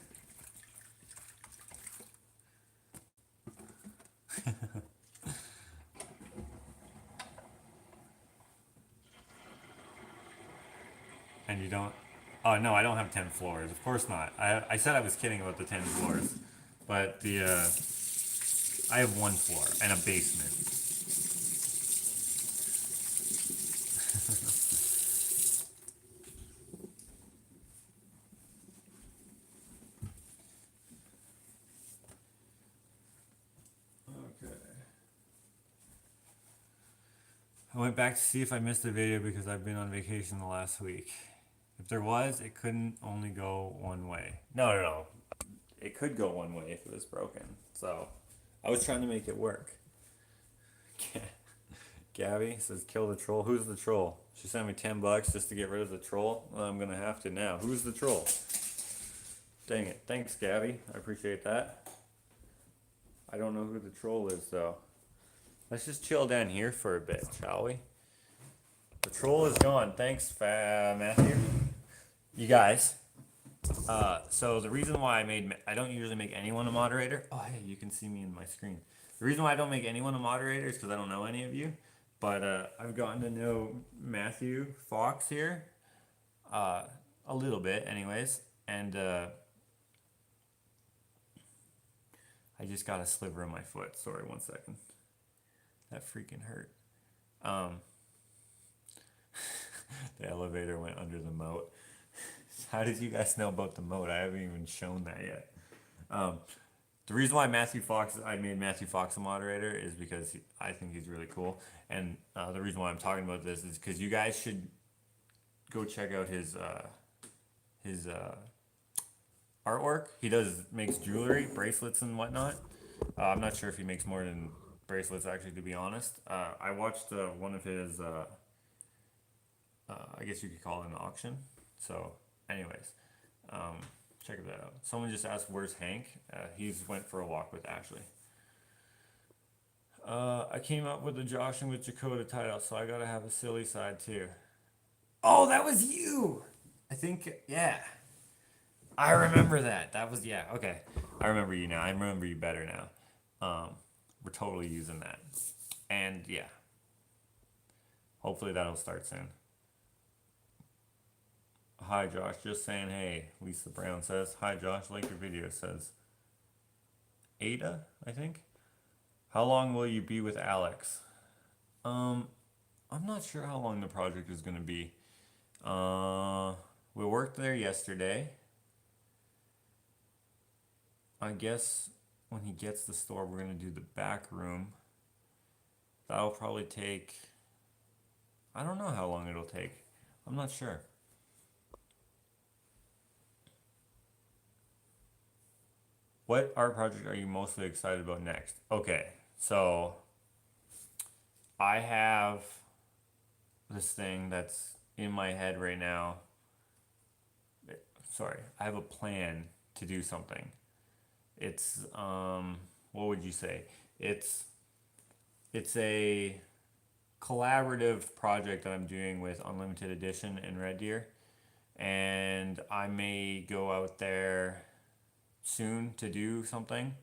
And you don't. Oh no, I don't have 10 floors. Of course not. I said I was kidding about the 10 floors, but I have 1 floor and a basement. Okay. I went back to see if I missed a video because I've been on vacation the last week. If there was, it couldn't only go one way. No. It could go one way if it was broken. So I was trying to make it work. Gabby says, kill the troll. Who's the troll? She sent me $10 just to get rid of the troll. Well, I'm going to have to now. Who's the troll? Dang it. Thanks, Gabby. I appreciate that. I don't know who the troll is, though. Let's just chill down here for a bit, shall we? The troll is gone. Thanks, Matthew. You guys. So the reason why I don't usually make anyone a moderator. Oh, hey, you can see me in my screen. The reason why I don't make anyone a moderator is because I don't know any of you. But I've gotten to know Matthew Fox here a little bit, anyways. And I just got a sliver of my foot. Sorry, 1 second. That freaking hurt. The elevator went under the moat. How did you guys know about the moat? I haven't even shown that yet. The reason why I made Matthew Fox a moderator is because I think he's really cool. And the reason why I'm talking about this is because you guys should go check out his artwork. He makes jewelry, bracelets, and whatnot. I'm not sure if he makes more than bracelets, actually, to be honest. I watched one of his, I guess you could call it an auction. So, anyways, um, check that out. Someone just asked, "Where's Hank?" He's went for a walk with Ashley. I came up with the Joshing with Dakota title, so I gotta have a silly side too. Oh, that was you! I think, yeah. I remember that. That was, yeah, okay. I remember you now. I remember you better now. We're totally using that. And yeah, hopefully that'll start soon. Hi, Josh. Just saying, hey, Lisa Brown says. Hi, Josh. Like your video, says Ada, I think. How long will you be with Alex? I'm not sure how long the project is going to be. We worked there yesterday. I guess when he gets the store, we're going to do the back room. That'll probably take, I don't know how long it'll take. I'm not sure. What art project are you mostly excited about next? Okay, so I have this thing that's in my head right now. Sorry, I have a plan to do something. It's what would you say? It's a collaborative project that I'm doing with Unlimited Edition and Red Deer, and I may go out there soon to do something,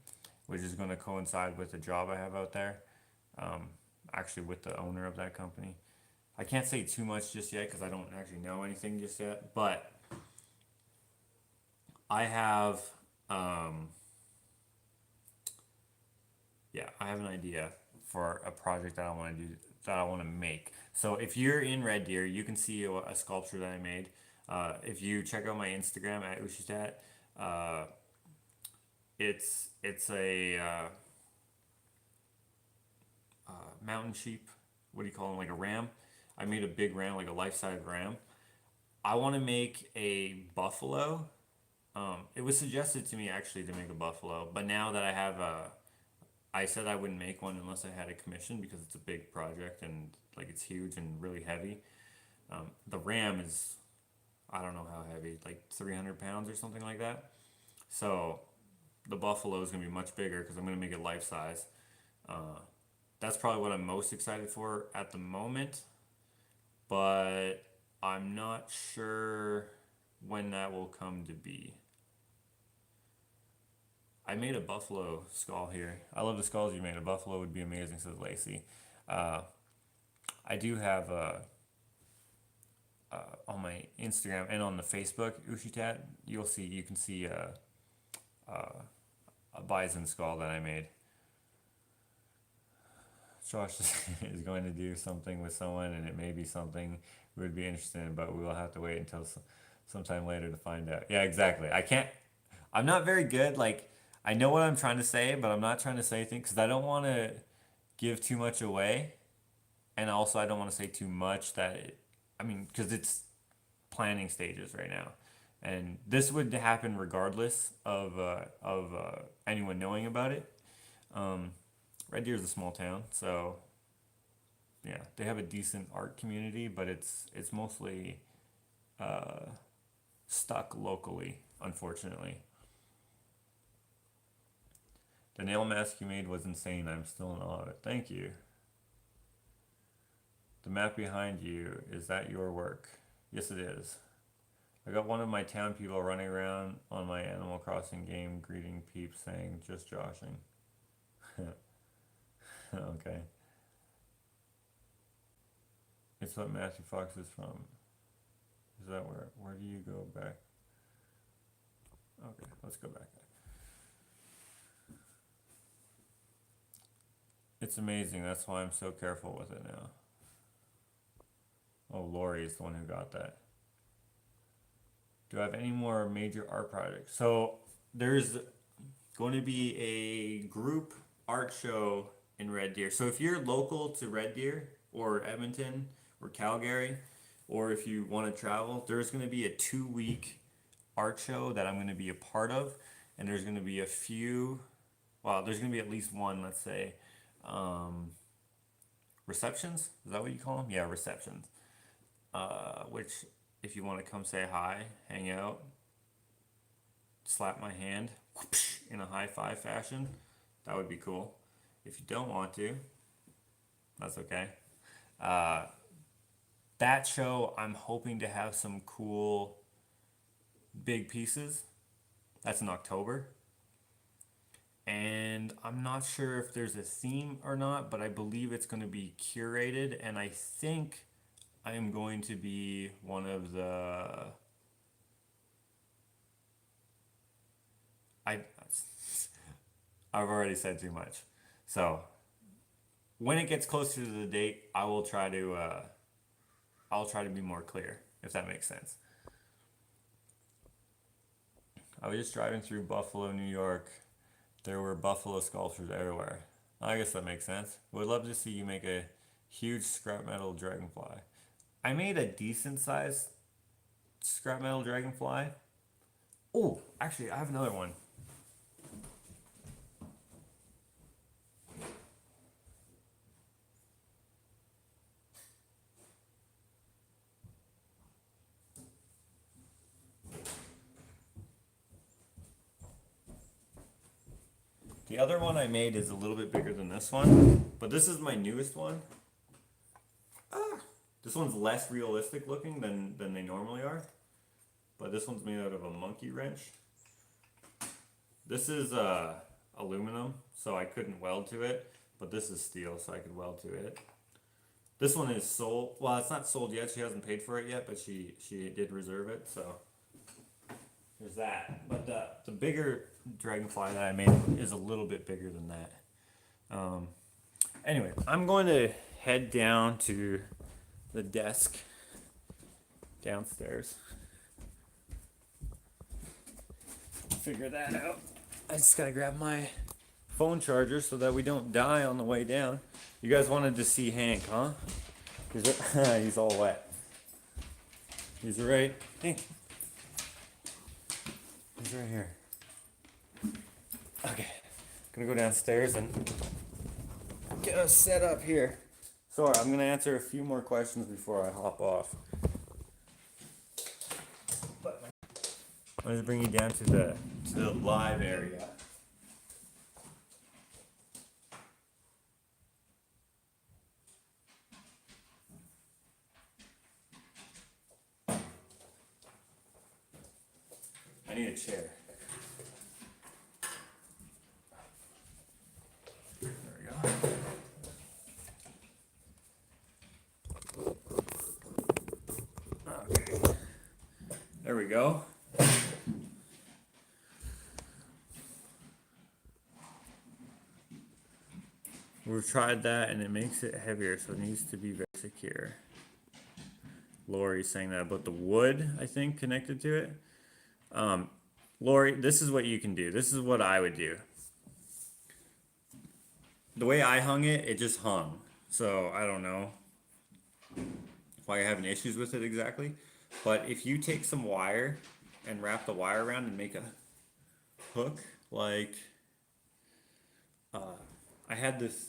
which is going to coincide with the job I have out there. Actually, with the owner of that company. I can't say too much just yet because I don't actually know anything just yet, but I have, yeah, I have an idea for a project that I want to do, that I want to make. So if you're in Red Deer, you can see a sculpture that I made. If you check out my Instagram at Ushitat, it's a mountain sheep. What do you call them? Like a ram. I made a big ram, like a life-size ram. I want to make a buffalo. It was suggested to me actually to make a buffalo, but now that I have a, I said I wouldn't make one unless I had a commission because it's a big project and like it's huge and really heavy. The ram is, I don't know how heavy, like 300 pounds or something like that. So the buffalo is going to be much bigger because I'm going to make it life size. That's probably what I'm most excited for at the moment, but I'm not sure when that will come to be. I made a buffalo skull here. I love the skulls you made. A buffalo would be amazing, says Lacey. I do have on my Instagram and on the Facebook Ushitat, you can see a bison skull that I made. Josh is going to do something with someone, and it may be something we would be interested in, but we will have to wait until sometime later to find out. Yeah, exactly. I'm not very good. Like, I know what I'm trying to say, but I'm not trying to say things because I don't want to give too much away. And also, I don't want to say too much because it's planning stages right now. And this would happen regardless of anyone knowing about it. Red Deer is a small town, so yeah, they have a decent art community, but it's mostly stuck locally, unfortunately. The nail mask you made was insane. I'm still in awe of it. Thank you. The map behind you, is that your work? Yes, it is. I got one of my town people running around on my Animal Crossing game greeting peeps saying, just joshing. Okay. It's what Matthew Fox is from. Is that where do you go back? Okay, let's go back. It's amazing. That's why I'm so careful with it now. Oh, Lori is the one who got that. Do I have any more major art projects? So there's going to be a group art show in Red Deer. So if you're local to Red Deer or Edmonton or Calgary, or if you want to travel, there's going to be a 2-week art show that I'm going to be a part of, and there's going to be a few. Well, there's going to be at least one, let's say, receptions. Is that what you call them? Yeah, receptions. Which, if you want to come say hi, hang out, slap my hand in a high five fashion, that would be cool. If you don't want to, that's okay. That show, I'm hoping to have some cool big pieces. That's in October. And I'm not sure if there's a theme or not, but I believe it's going to be curated, and I think I am going to be one of the I've already said too much. So when it gets closer to the date, I'll try to be more clear, if that makes sense. I was just driving through Buffalo, New York. There were buffalo sculptures everywhere. I guess that makes sense. Would love to see you make a huge scrap metal dragonfly. I made a decent sized scrap metal dragonfly. Oh, actually, I have another one. The other one I made is a little bit bigger than this one, but this is my newest one. This one's less realistic looking than they normally are, but this one's made out of a monkey wrench. This is aluminum, so I couldn't weld to it, but this is steel, so I could weld to it. This one is sold. Well, it's not sold yet. She hasn't paid for it yet, but she did reserve it, so there's that. But the bigger dragonfly that I made is a little bit bigger than that. Anyway, I'm going to head down to the desk downstairs. Figure that out. I just gotta grab my phone charger so that we don't die on the way down. You guys wanted to see Hank, huh? He's all wet. He's right. Hank. He's right here. Okay. Gonna go downstairs and get us set up here. Sorry, I'm gonna answer a few more questions before I hop off. But I'm gonna bring you down to the live area. I need a chair. There we go. Okay. There we go. We've tried that and it makes it heavier, so it needs to be very secure. Lori's saying that about the wood, I think, connected to it. Lori, this is what you can do. This is what I would do. The way I hung it, it just hung. So I don't know why you're having issues with it exactly. But if you take some wire and wrap the wire around and make a hook, like I had this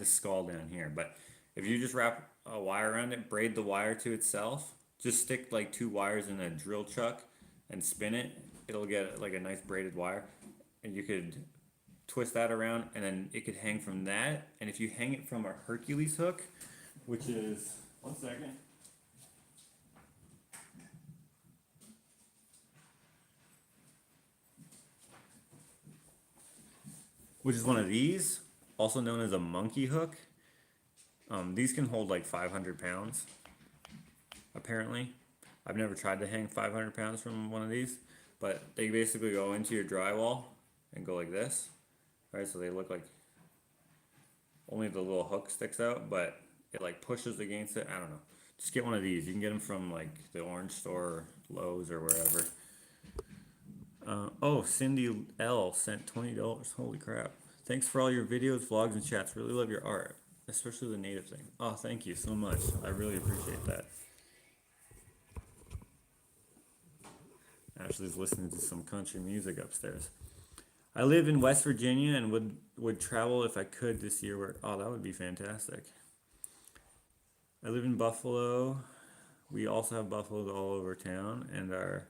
skull down here, but if you just wrap a wire around it, braid the wire to itself, just stick like 2 wires in a drill chuck and spin it, it'll get like a nice braided wire, and you could twist that around and then it could hang from that. And if you hang it from a Hercules hook, which is, one second, which is one of these, also known as a monkey hook. These can hold like 500 pounds, apparently. I've never tried to hang 500 pounds from one of these, but they basically go into your drywall and go like this, right? So they look like only the little hook sticks out, but it like pushes against it. I don't know. Just get one of these. You can get them from like the Orange Store or Lowe's or wherever. Oh, Cindy L sent $20. Holy crap. Thanks for all your videos, vlogs, and chats. Really love your art, especially the native thing. Oh, thank you so much. I really appreciate that. Ashley's listening to some country music upstairs. I live in West Virginia and would travel if I could this year. Oh, that would be fantastic. I live in Buffalo. We also have buffaloes all over town, and our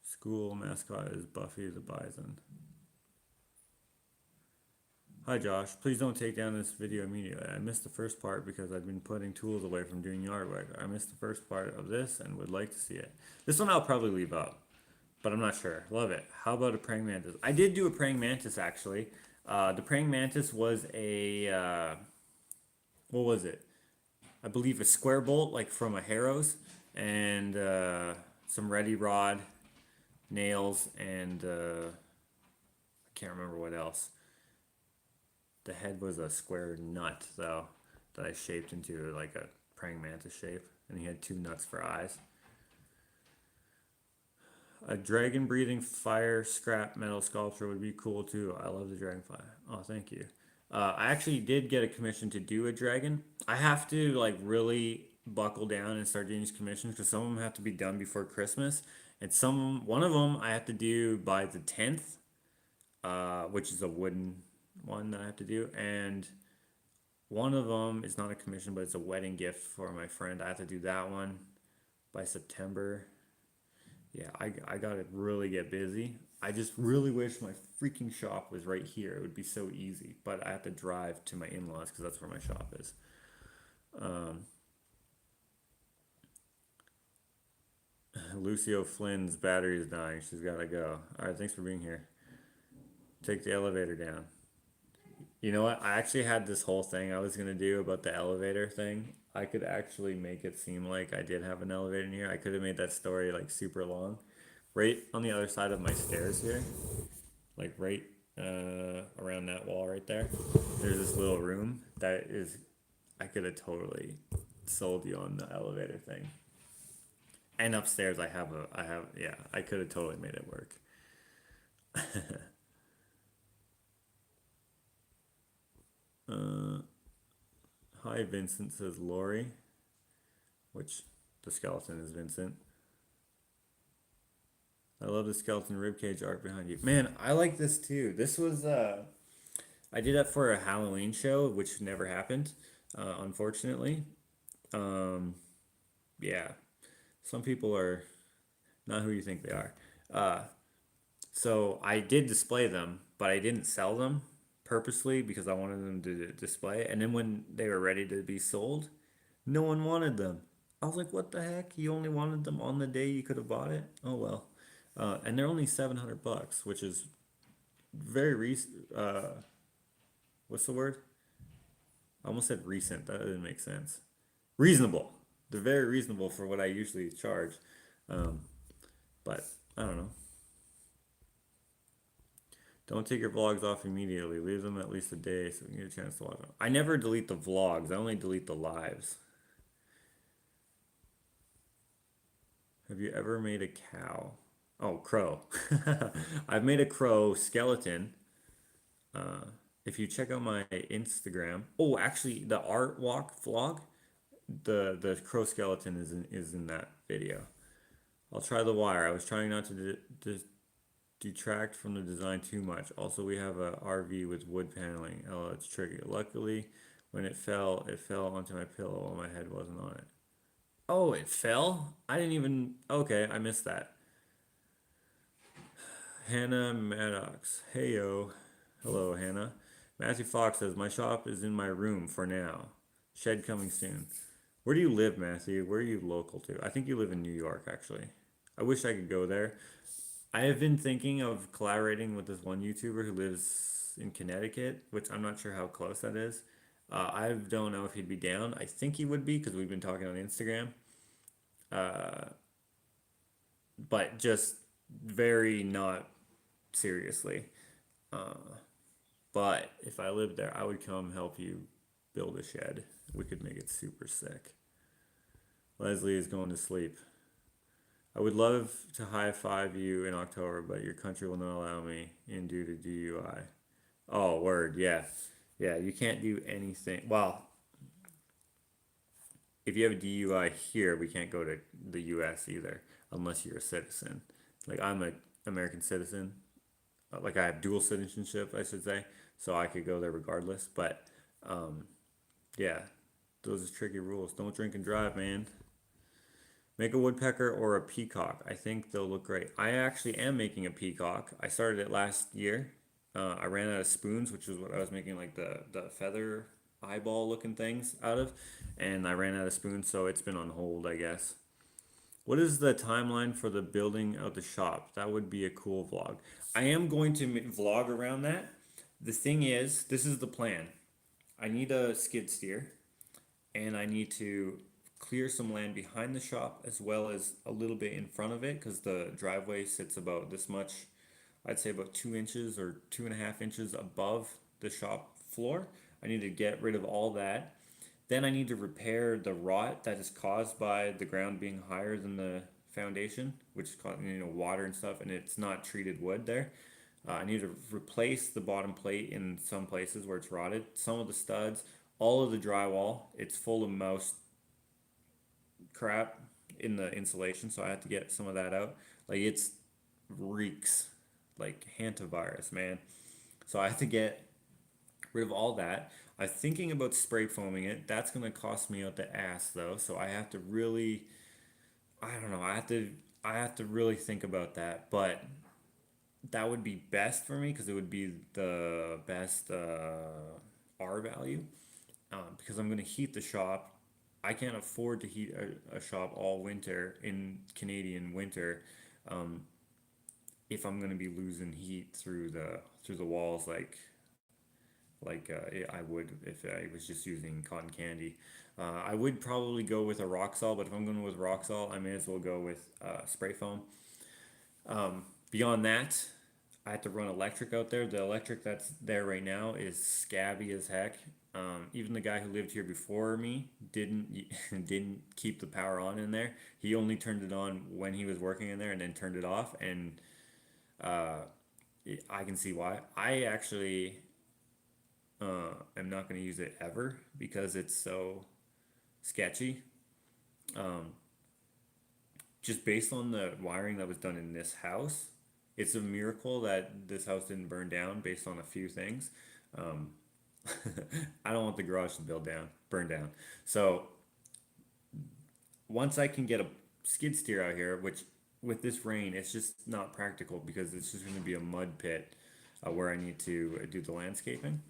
school mascot is Buffy the Bison. Hi Josh, please don't take down this video immediately. I missed the first part because I've been putting tools away from doing yard work. I missed the first part of this and would like to see it. This one I'll probably leave up, but I'm not sure. Love it. How about a praying mantis? I did do a praying mantis actually. The praying mantis was what was it? I believe a square bolt like from a Harrow's and some ready rod, nails, and I can't remember what else. The head was a square nut, though, that I shaped into like a praying mantis shape, and he had two nuts for eyes. A dragon breathing fire scrap metal sculpture would be cool too. I love the dragonfly. Oh, thank you. I actually did get a commission to do a dragon. I have to like really buckle down and start doing these commissions because some of them have to be done before Christmas, and one of them I have to do by the 10th, which is a wooden one that I have to do, and one of them is not a commission, but it's a wedding gift for my friend. I have to do that one by September. Yeah, I gotta really get busy. I just really wish my freaking shop was right here. It would be so easy, but I have to drive to my in-laws because that's where my shop is. Lucio Flynn's battery is dying. She's gotta go. All right, thanks for being here. Take the elevator down. You know what? I actually had this whole thing I was gonna do about the elevator thing. I could actually make it seem like I did have an elevator in here. I could have made that story like super long. Right on the other side of my stairs here, like right around that wall right there, there's this little room that is, I could have totally sold you on the elevator thing. And upstairs yeah, I could have totally made it work. Hi, Vincent, says Lori, which the skeleton is Vincent. I love the skeleton ribcage art behind you. Man, I like this too. This was, I did that for a Halloween show, which never happened, unfortunately. Um, yeah, some people are not who you think they are. Uh, so I did display them, but I didn't sell them purposely because I wanted them to display. And then when they were ready to be sold, no one wanted them. I was like, what the heck? You only wanted them on the day you could have bought it? Oh well. And they're only $700, which is very what's the word? I almost said recent. That didn't make sense. Reasonable. They're very reasonable for what I usually charge. Um, but I don't know. Don't take your vlogs off immediately. Leave them at least a day so we can get a chance to watch them. I never delete the vlogs. I only delete the lives. Have you ever made a cow? Oh, crow. I've made a crow skeleton. If you check out my Instagram, oh, actually, the art walk vlog, the crow skeleton is in that video. I'll try the wire. I was trying not to detract from the design too much. Also, we have a RV with wood paneling. Oh, it's tricky. Luckily, when it fell onto my pillow while my head wasn't on it. Oh, it fell? I didn't even. Okay, I missed that. Hannah Maddox. Heyo. Hello, Hannah. Matthew Fox says, my shop is in my room for now. Shed coming soon. Where do you live, Matthew? Where are you local to? I think you live in New York, actually. I wish I could go there. I have been thinking of collaborating with this one YouTuber who lives in Connecticut, which I'm not sure how close that is. I don't know if he'd be down. I think he would be because we've been talking on Instagram. But just very not seriously. But if I lived there, I would come help you build a shed. We could make it super sick. Leslie is going to sleep. I would love to high five you in October, but your country will not allow me in due to DUI. Oh, word, yeah. Yeah, you can't do anything. Well, if you have a DUI here, we can't go to the US either unless you're a citizen. Like I'm a American citizen. Like I have dual citizenship, I should say, so I could go there regardless. But um, yeah, those are tricky rules. Don't drink and drive, man. Make a woodpecker or a peacock. I think they'll look great. I actually am making a peacock. I started it last year. I ran out of spoons, which is what I was making like the feather eyeball looking things out of, and I ran out of spoons, so it's been on hold, I guess. What is the timeline for the building of the shop? That would be a cool vlog. I am going to vlog around that. The thing is, this is the plan. I need a skid steer and I need to clear some land behind the shop as well as a little bit in front of it because the driveway sits about this much, I'd say about 2 inches or 2.5 inches above the shop floor. I need to get rid of all that. Then I need to repair the rot that is caused by the ground being higher than the foundation, which is causing water and stuff, and it's not treated wood there. I need to replace the bottom plate in some places where it's rotted. Some of the studs, all of the drywall, it's full of mouse crap in the insulation, so I have to get some of that out. Like it's reeks like hantavirus, man. So I have to get rid of all that. I'm thinking about spray foaming it. That's gonna cost me out the ass though, so I have to really, I don't know. I have to really think about that, but that would be best for me because it would be the best R value. Because I'm gonna heat the shop. I can't afford to heat a shop all winter in Canadian winter if I'm gonna be losing heat through the walls like I would if I was just using cotton candy. I would probably go with a rock salt, but if I'm going with rock salt, I may as well go with spray foam. Beyond that, I had to run electric out there. The electric that's there right now is scabby as heck. Even the guy who lived here before me didn't keep the power on in there. He only turned it on when he was working in there and then turned it off. And uh, I can see why. I actually am not going to use it ever because it's so sketchy. Um, just based on the wiring that was done in this house, it's a miracle that this house didn't burn down based on a few things. Um, I don't want the garage to burn down. So once I can get a skid steer out here, which with this rain, it's just not practical because it's just going to be a mud pit where I need to do the landscaping.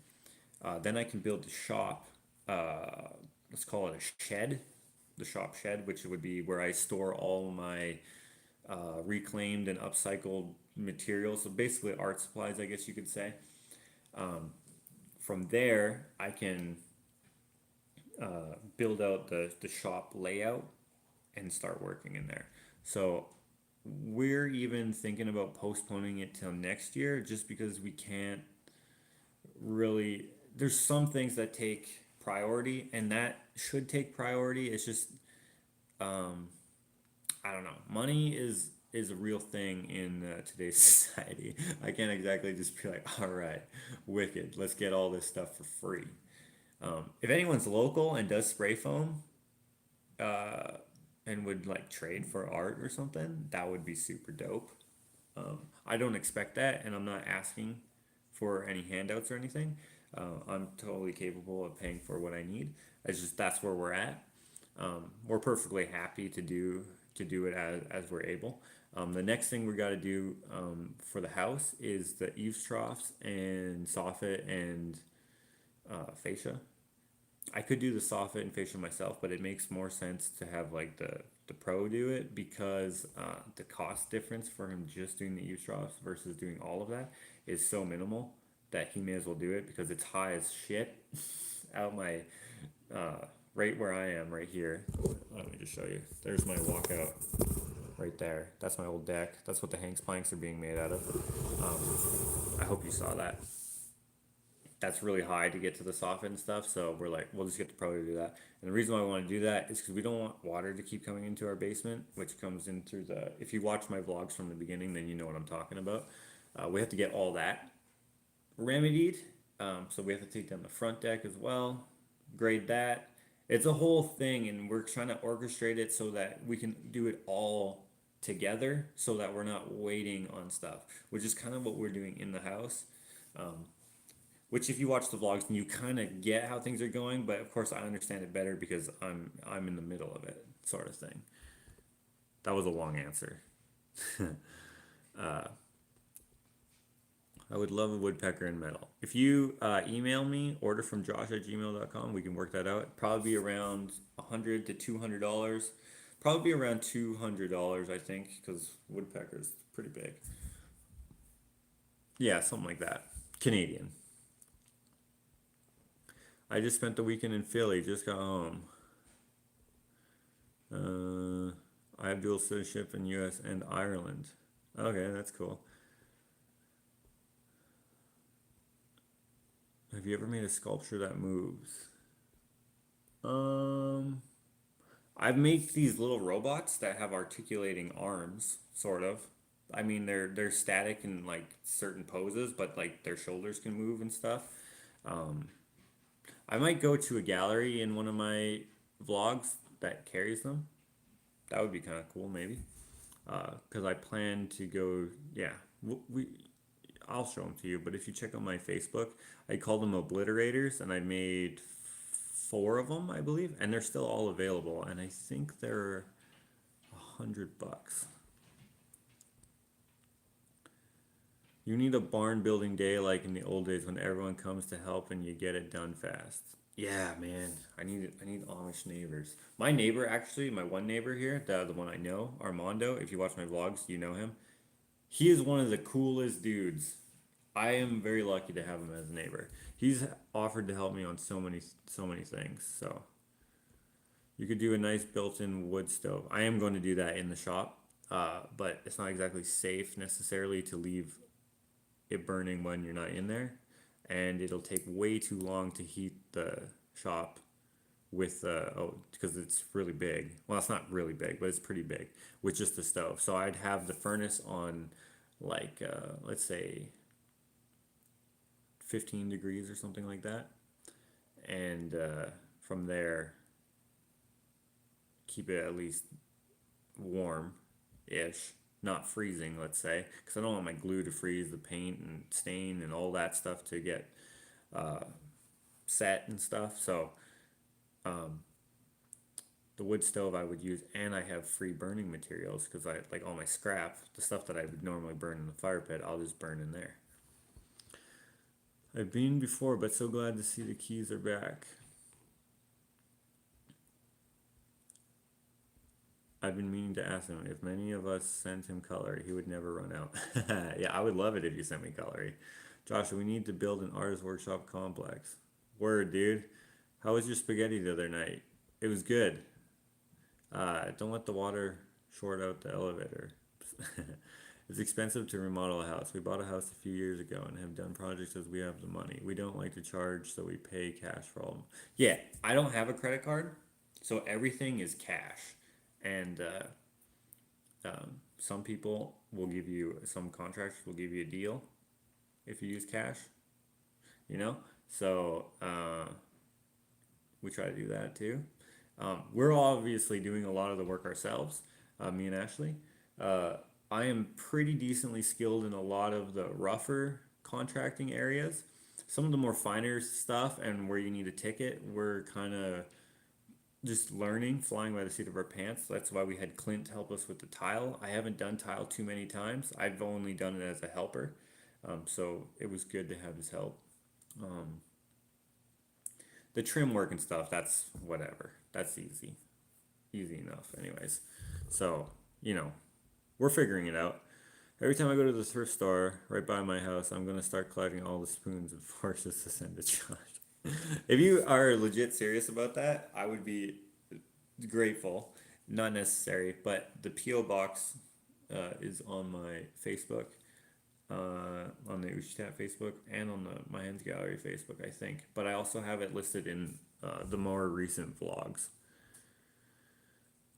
Then I can build the shop. Let's call it a shed, the shop shed, which would be where I store all my reclaimed and upcycled materials. So basically art supplies, I guess you could say. From there, I can build out the shop layout and start working in there. So we're even thinking about postponing it till next year just because we can't really, there's some things that take priority and that should take priority. It's just um I don't know. Money is a real thing in today's society. I can't exactly just be like, all right, wicked, let's get all this stuff for free. If anyone's local and does spray foam uh and would like trade for art or something, that would be super dope. I don't expect that, and I'm not asking for any handouts or anything. I'm totally capable of paying for what I need. It's just that's where we're at. We're perfectly happy to do it as we're able. The next thing we got to do for the house is the eaves troughs and soffit and fascia. I could do the soffit and fascia myself, but it makes more sense to have like the pro do it because the cost difference for him just doing the eaves troughs versus doing all of that is so minimal that he may as well do it because it's high as shit out my right where I am right here. Let me just show you. There's my walkout right there. That's my old deck. That's what the Hanks planks are being made out of. I hope you saw that. that's really high to get to the soffit and stuff. So we're like, we'll just get the pro to do that. And the reason why we want to do that is because we don't want water to keep coming into our basement, which comes in through the. If you watch my vlogs from the beginning, then you know what I'm talking about. We have to get all that remedied. So we have to take down the front deck as well, grade that. It's a whole thing, and we're trying to orchestrate it so that we can do it all together, so that we're not waiting on stuff, which is kind of what we're doing in the house. Um, which, if you watch the vlogs, then you kind of get how things are going. But of course, I understand it better because I'm in the middle of it, sort of thing. That was a long answer. uh, I would love a woodpecker in metal. If you email me, orderfromjosh@gmail.com, we can work that out. Probably be around $100 to $200. Probably be around $200, I think, because woodpecker's pretty big. Yeah, something like that. Canadian. I just spent the weekend in Philly. Just got home. I have dual citizenship in U.S. and Ireland. Okay, that's cool. Have you ever made a sculpture that moves? Um, I've made these little robots that have articulating arms, sort of. I mean, they're static in like certain poses, but like their shoulders can move and stuff. Um, I might go to a gallery in one of my vlogs that carries them. That would be kind of cool, maybe. Because I plan to go. Yeah, we. I'll show them to you. But if you check out my Facebook, I call them obliterators, and I made four of them, I believe, and they're still all available. And I think they're $100. You need a barn building day like in the old days when everyone comes to help and you get it done fast. Yeah, man. I need Amish neighbors. My neighbor actually, my one neighbor here, the one I know, Armando, if you watch my vlogs, you know him. He is one of the coolest dudes. I am very lucky to have him as a neighbor. He's offered to help me on so many things. So you could do a nice built-in wood stove. I am going to do that in the shop, but it's not exactly safe necessarily to leave it burning when you're not in there, and it'll take way too long to heat the shop with because it's really big. Well, it's not really big, but it's pretty big with just the stove. So I'd have the furnace on like let's say 15 degrees or something like that, and from there keep it at least warm ish, not freezing, let's say, because I don't want my glue to freeze, the paint and stain and all that stuff to get uh, set and stuff. So um, the wood stove I would use, and I have free burning materials because I like all my scrap, the stuff that I would normally burn in the fire pit, I'll just burn in there. I've been before, but so glad to see the keys are back. I've been meaning to ask him if many of us sent him cutlery, he would never run out. Yeah, I would love it if you sent me cutlery. Joshua, we need to build an artist workshop complex. Word, dude. How was your spaghetti the other night? It was good. Don't let the water short out the elevator. It's expensive to remodel a house. We bought a house a few years ago and have done projects as we have the money. We don't like to charge, so we pay cash for all of them. Yeah, I don't have a credit card, so everything is cash. And some people will give you, some contractors will give you a deal if you use cash, you know? So we try to do that too. We're obviously doing a lot of the work ourselves, me and Ashley. Uh, I am pretty decently skilled in a lot of the rougher contracting areas. Some of the more finer stuff and where you need a ticket, we're kind of just learning, flying by the seat of our pants. That's why we had Clint help us with the tile. I haven't done tile too many times. I've only done it as a helper. So it was good to have his help. Um, the trim work and stuff, that's whatever. That's easy. Easy enough, anyways. So, you know, we're figuring it out. Every time I go to the thrift store right by my house, I'm going to start collecting all the spoons and forks to send to Josh. If you are legit serious about that, I would be grateful. Not necessary, but the P.O. box is on my Facebook. on the Uchtat Facebook and on the My Hands Gallery Facebook, I think. But I also have it listed in the more recent vlogs.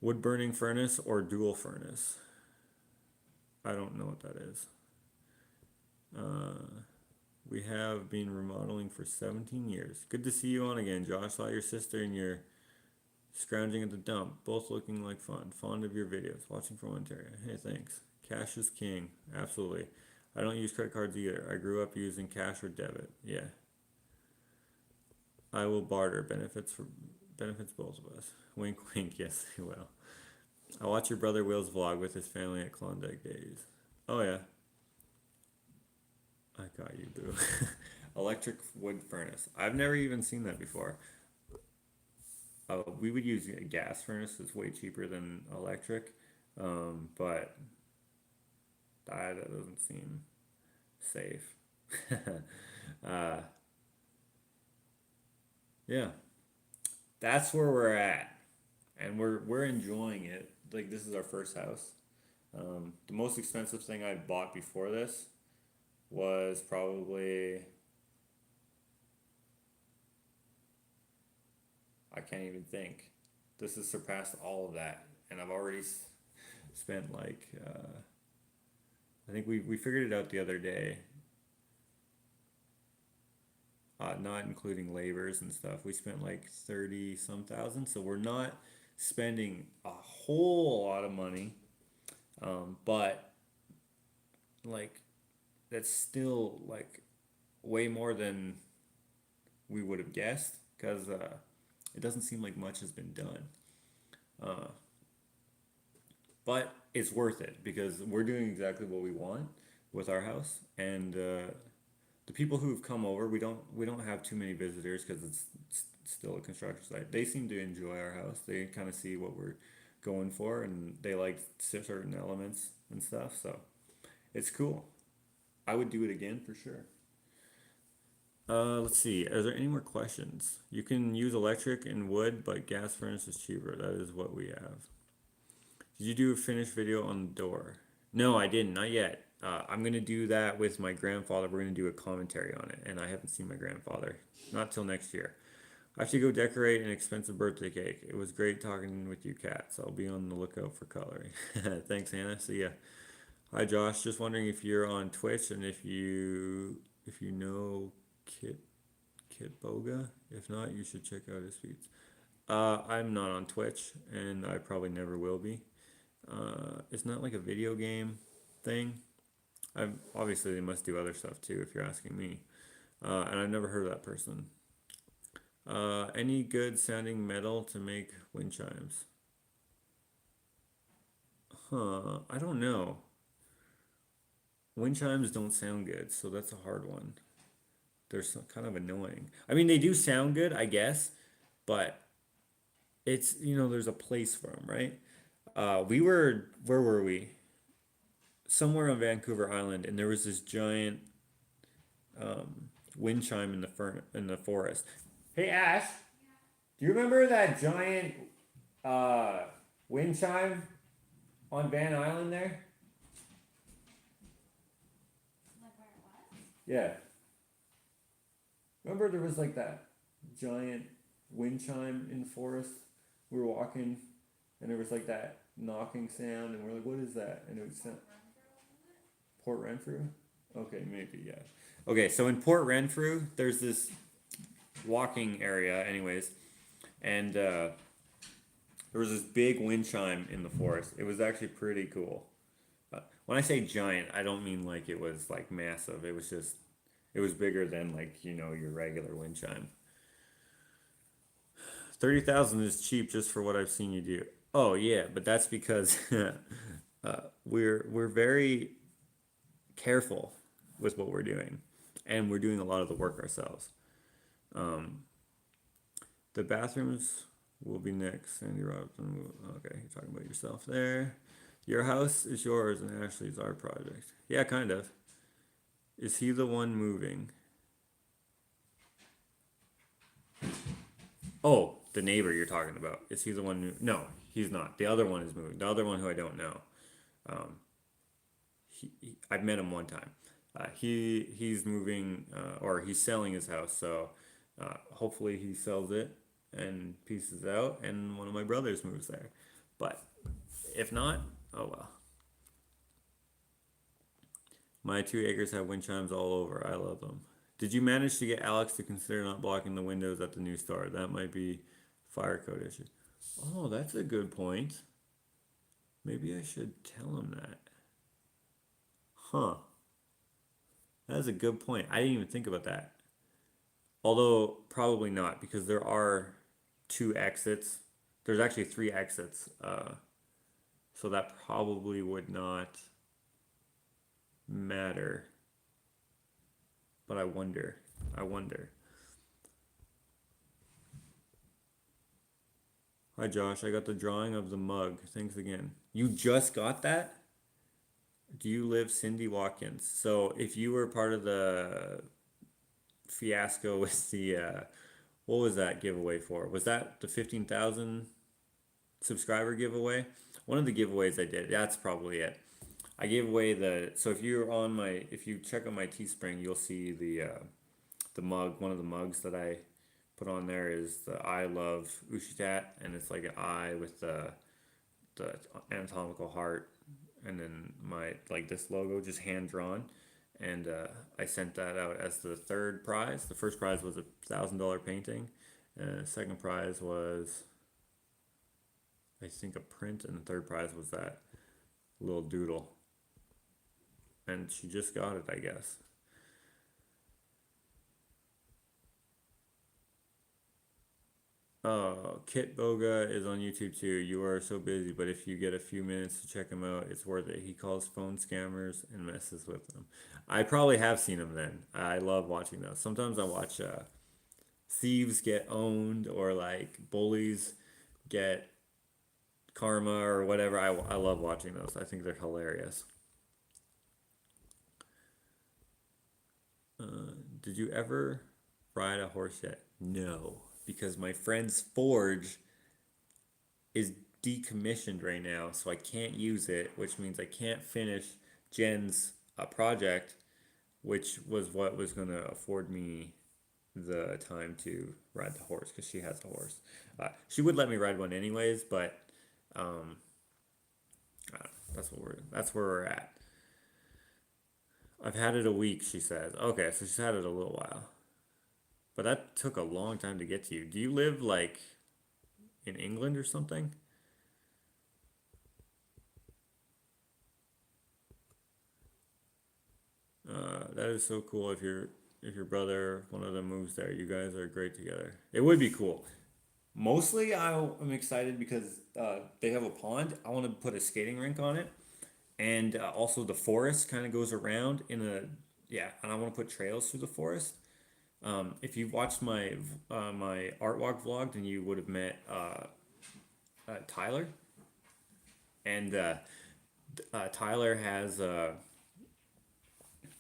Wood burning furnace or dual furnace? I don't know what that is. We have been remodeling for 17 years. Good to see you on again, Josh. Saw your sister and your scrounging at the dump, both looking like fun. Fond of your videos. Watching from Ontario. Hey, thanks. Cash is king. Absolutely. I don't use credit cards either. I grew up using cash or debit. Yeah. I will barter. Benefits both of us. Wink, wink. Yes, they will. I watch your brother Will's vlog with his family at Klondike Days. Oh yeah. I got you, boo. Electric wood furnace. I've never even seen that before. We would use a gas furnace. It's way cheaper than electric, but that doesn't seem safe. uh, yeah, that's where we're at, and we're enjoying it. Like this is our first house. The most expensive thing I bought before this was probably I can't even think. This has surpassed all of that, and I've already spent like I think we figured it out the other day. Not including labors and stuff. We spent like 30 some thousand, so we're not spending a whole lot of money. But like that's still like way more than we would have guessed because it doesn't seem like much has been done. Uh, but it's worth it because we're doing exactly what we want with our house, and the people who've come over, we don't have too many visitors because it's still a construction site. They seem to enjoy our house. They kind of see what we're going for, and they like certain elements and stuff. So it's cool. I would do it again for sure. Let's see. Are there any more questions? You can use electric and wood, but gas furnace is cheaper. That is what we have. Did you do a finished video on the door? No, I didn't. Not yet. I'm gonna do that with my grandfather. We're gonna do a commentary on it, and I haven't seen my grandfather. Not till next year. I have to go decorate an expensive birthday cake. It was great talking with you, Kat. So I'll be on the lookout for coloring. Thanks, Hannah. See ya. Hi, Josh. Just wondering if you're on Twitch and if you know Kit Boga. If not, you should check out his feeds. I'm not on Twitch, and I probably never will be. It's not like a video game thing. Obviously they must do other stuff too, if you're asking me. And I've never heard of that person. Any good sounding metal to make wind chimes? I don't know. Wind chimes don't sound good, so that's a hard one. They're kind of annoying. I mean, they do sound good, I guess, but it's, there's a place for them, right? Where were we? Somewhere on Vancouver Island, and there was this giant wind chime in the forest. Hey Ash, do you remember that giant wind chime on Van Island there? Like where it was? Yeah. Remember there was like that giant wind chime in the forest? We were walking, and there was like that knocking sound, and we're like, "What is that?" And it was Port Renfrew. Okay, maybe yeah. Okay, so in Port Renfrew, there's this walking area, anyways, and there was this big wind chime in the forest. It was actually pretty cool. When I say giant, I don't mean like it was like massive. It was bigger than like your regular wind chime. 30,000 is cheap just for what I've seen you do. Oh yeah, but that's because we're very careful with what we're doing, and we're doing a lot of the work ourselves. The bathrooms will be next. Sandy Robinson. Okay, you're talking about yourself there. Your house is yours, and Ashley's our project. Yeah, kind of. Is he the one moving? Oh, the neighbor you're talking about. Is he the one who? No, he's not. The other one is moving. The other one who I don't know. I've met him one time. He's moving or he's selling his house, so hopefully he sells it and pieces out, and one of my brothers moves there. But if not, oh well. My 2 acres have wind chimes all over. I love them. Did you manage to get Alex to consider not blocking the windows at the new store? That might be fire code issue. Oh, that's a good point. Maybe I should tell him that. Huh. That's a good point. I didn't even think about that. Although probably not because there are 2 exits. There's actually 3 exits. So that probably would not matter. But I wonder. I wonder. Hi Josh, I got the drawing of the mug. Thanks again. You just got that? Do you live Cindy Watkins? So if you were part of the fiasco with the what was that giveaway for? Was that the 15,000 subscriber giveaway? One of the giveaways I did. That's probably it. I gave away so if you check on my Teespring, you'll see the mug. One of the mugs that I put on there is the I love Ushitat, and it's like an eye with the anatomical heart, and then my like this logo just hand drawn, and I sent that out as the third prize. The first prize was $1,000 painting, and the second prize was I think a print, and the third prize was that little doodle. And she just got it, I guess. Kit Boga is on YouTube too. You are so busy, but if you get a few minutes to check him out, it's worth it. He calls phone scammers and messes with them. I probably have seen him then. I love watching those. Sometimes I watch thieves get owned or like bullies get karma or whatever. I love watching those. I think they're hilarious. Did you ever ride a horse yet? No, because my friend's forge is decommissioned right now, so I can't use it, which means I can't finish Jen's project, which was what was going to afford me the time to ride the horse because she has a horse. She would let me ride one anyways, but um, that's where we're at. I've had it a week, she says. Okay, so she's had it a little while. But that took a long time to get to you. Do you live like in England or something? That is so cool if your brother, one of them moves there. You guys are great together. It would be cool. Mostly I'm excited because they have a pond. I want to put a skating rink on it. And also the forest kind of goes around in a yeah, and I want to put trails through the forest. If you've watched my art walk vlog, then you would have met Tyler, and Tyler has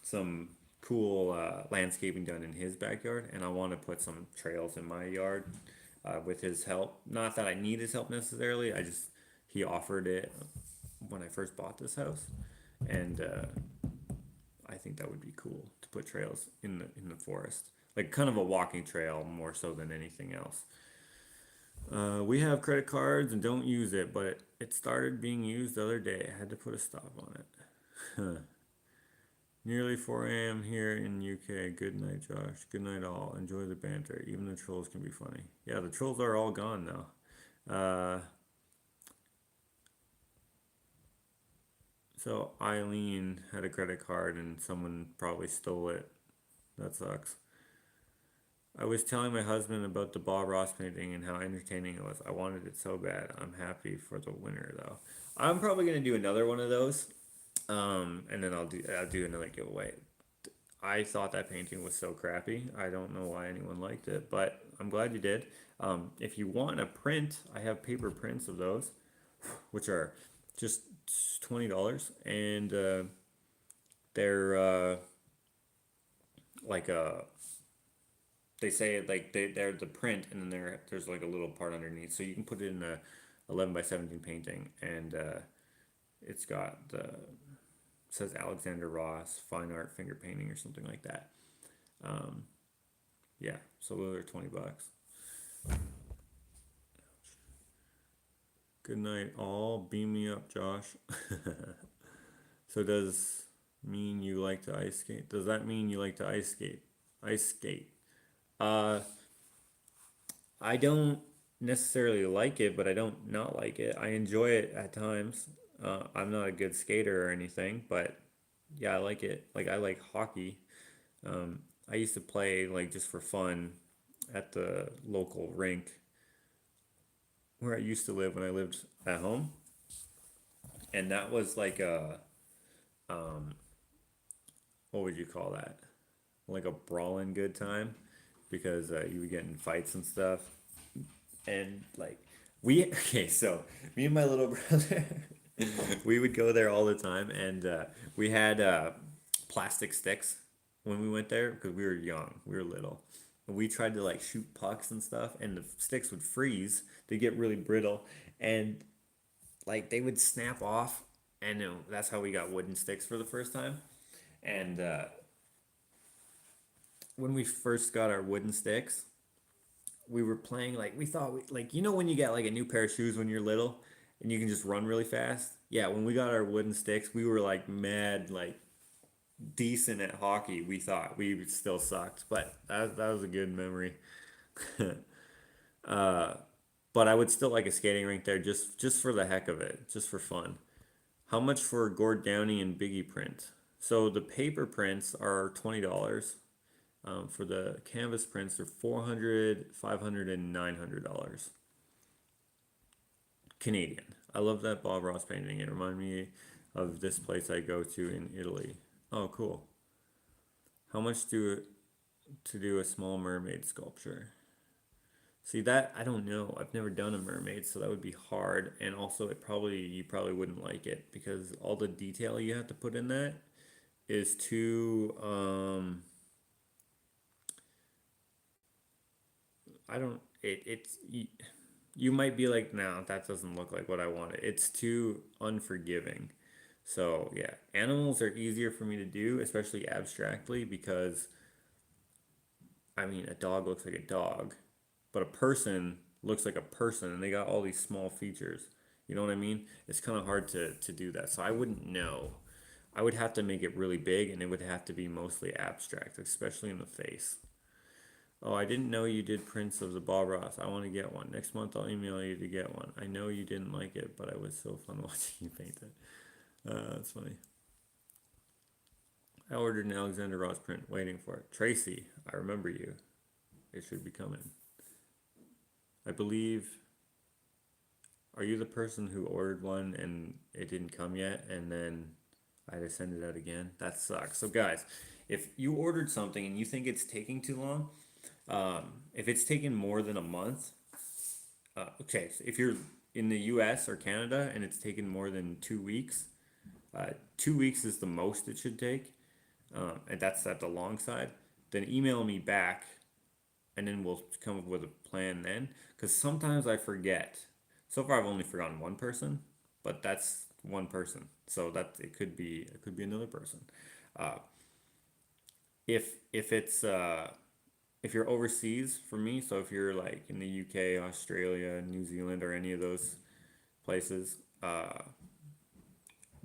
some cool landscaping done in his backyard, and I want to put some trails in my yard with his help. Not that I need his help necessarily. I just he offered it when I first bought this house, and I think that would be cool to put trails in the forest, like kind of a walking trail more so than anything else. We have credit cards and don't use it, but it started being used the other day. I had to put a stop on it. Nearly 4 a.m. here in UK. Good night, Josh. Good night, all. Enjoy the banter. Even the trolls can be funny. Yeah, the trolls are all gone now. So Eileen had a credit card and someone probably stole it. That sucks. I was telling my husband about the Bob Ross painting and how entertaining it was. I wanted it so bad. I'm happy for the winner though. I'm probably gonna do another one of those, and then I'll do another giveaway. I thought that painting was so crappy. I don't know why anyone liked it, but I'm glad you did. If you want a print, I have paper prints of those, which are just $20, and they're like a they say like they're the print, and then there's like a little part underneath, so you can put it in a 11 by 17 painting, and it's got the says Alexander Ross Fine Art Finger Painting or something like that. Um, yeah, so those are 20 bucks. Good night, all. Beam me up, Josh. So does mean you like to ice skate? Does that mean you like to ice skate? Ice skate. Uh, I don't necessarily like it, but I don't not like it. I enjoy it at times. I'm not a good skater or anything, but yeah, I like it. Like I like hockey. Um, I used to play like just for fun at the local rink where I used to live when I lived at home, and that was like a um, what would you call that? Like a brawling good time because you would get in fights and stuff. And like we okay, so me and my little brother, we would go there all the time, and we had plastic sticks when we went there because we were young, we were little. And we tried to like shoot pucks and stuff, and the sticks would freeze. They get really brittle, and like they would snap off. And that's how we got wooden sticks for the first time. And when we first got our wooden sticks, we were playing like we thought like when you get like a new pair of shoes when you're little and you can just run really fast. Yeah, when we got our wooden sticks, we were like mad like decent at hockey. We thought we still sucked, but that was a good memory. uh, but I would still like a skating rink there just for the heck of it, just for fun. How much for Gord Downie and Biggie print? So the paper prints are $20. For the canvas prints, they're 400, 500, and $900 Canadian. I love that Bob Ross painting. It reminded me of this place I go to in Italy. Oh, cool. How much to do a small mermaid sculpture? See that I don't know. I've never done a mermaid, so that would be hard. And also, you probably wouldn't like it because all the detail you have to put in that is too I don't it's you might be like, no, that doesn't look like what I wanted. It's too unforgiving. So yeah, animals are easier for me to do, especially abstractly, because I mean, a dog looks like a dog, but a person looks like a person, and they got all these small features. You know what I mean? It's kind of hard to do that. So I wouldn't know. I would have to make it really big, and it would have to be mostly abstract, especially in the face. Oh, I didn't know you did prints of the Bob Ross. I want to get one. Next month I'll email you to get one. I know you didn't like it, but it was so fun watching you paint it. That's funny. I ordered an Alexander Ross print, waiting for it. Tracy, I remember you. It should be coming. I believe. Are you the person who ordered one and it didn't come yet, and then I had to send it out again? That sucks. So, guys, if you ordered something and you think it's taking too long, if it's taken more than a month, okay, so if you're in the US or Canada and it's taken more than 2 weeks, 2 weeks is the most it should take, and that's at the long side, then email me back and then we'll come up with a plan then. Because sometimes I forget. So far, I've only forgotten one person, but that's one person. So that it could be another person. Uh, if you're overseas for me, so if you're like in the UK, Australia, New Zealand, or any of those places,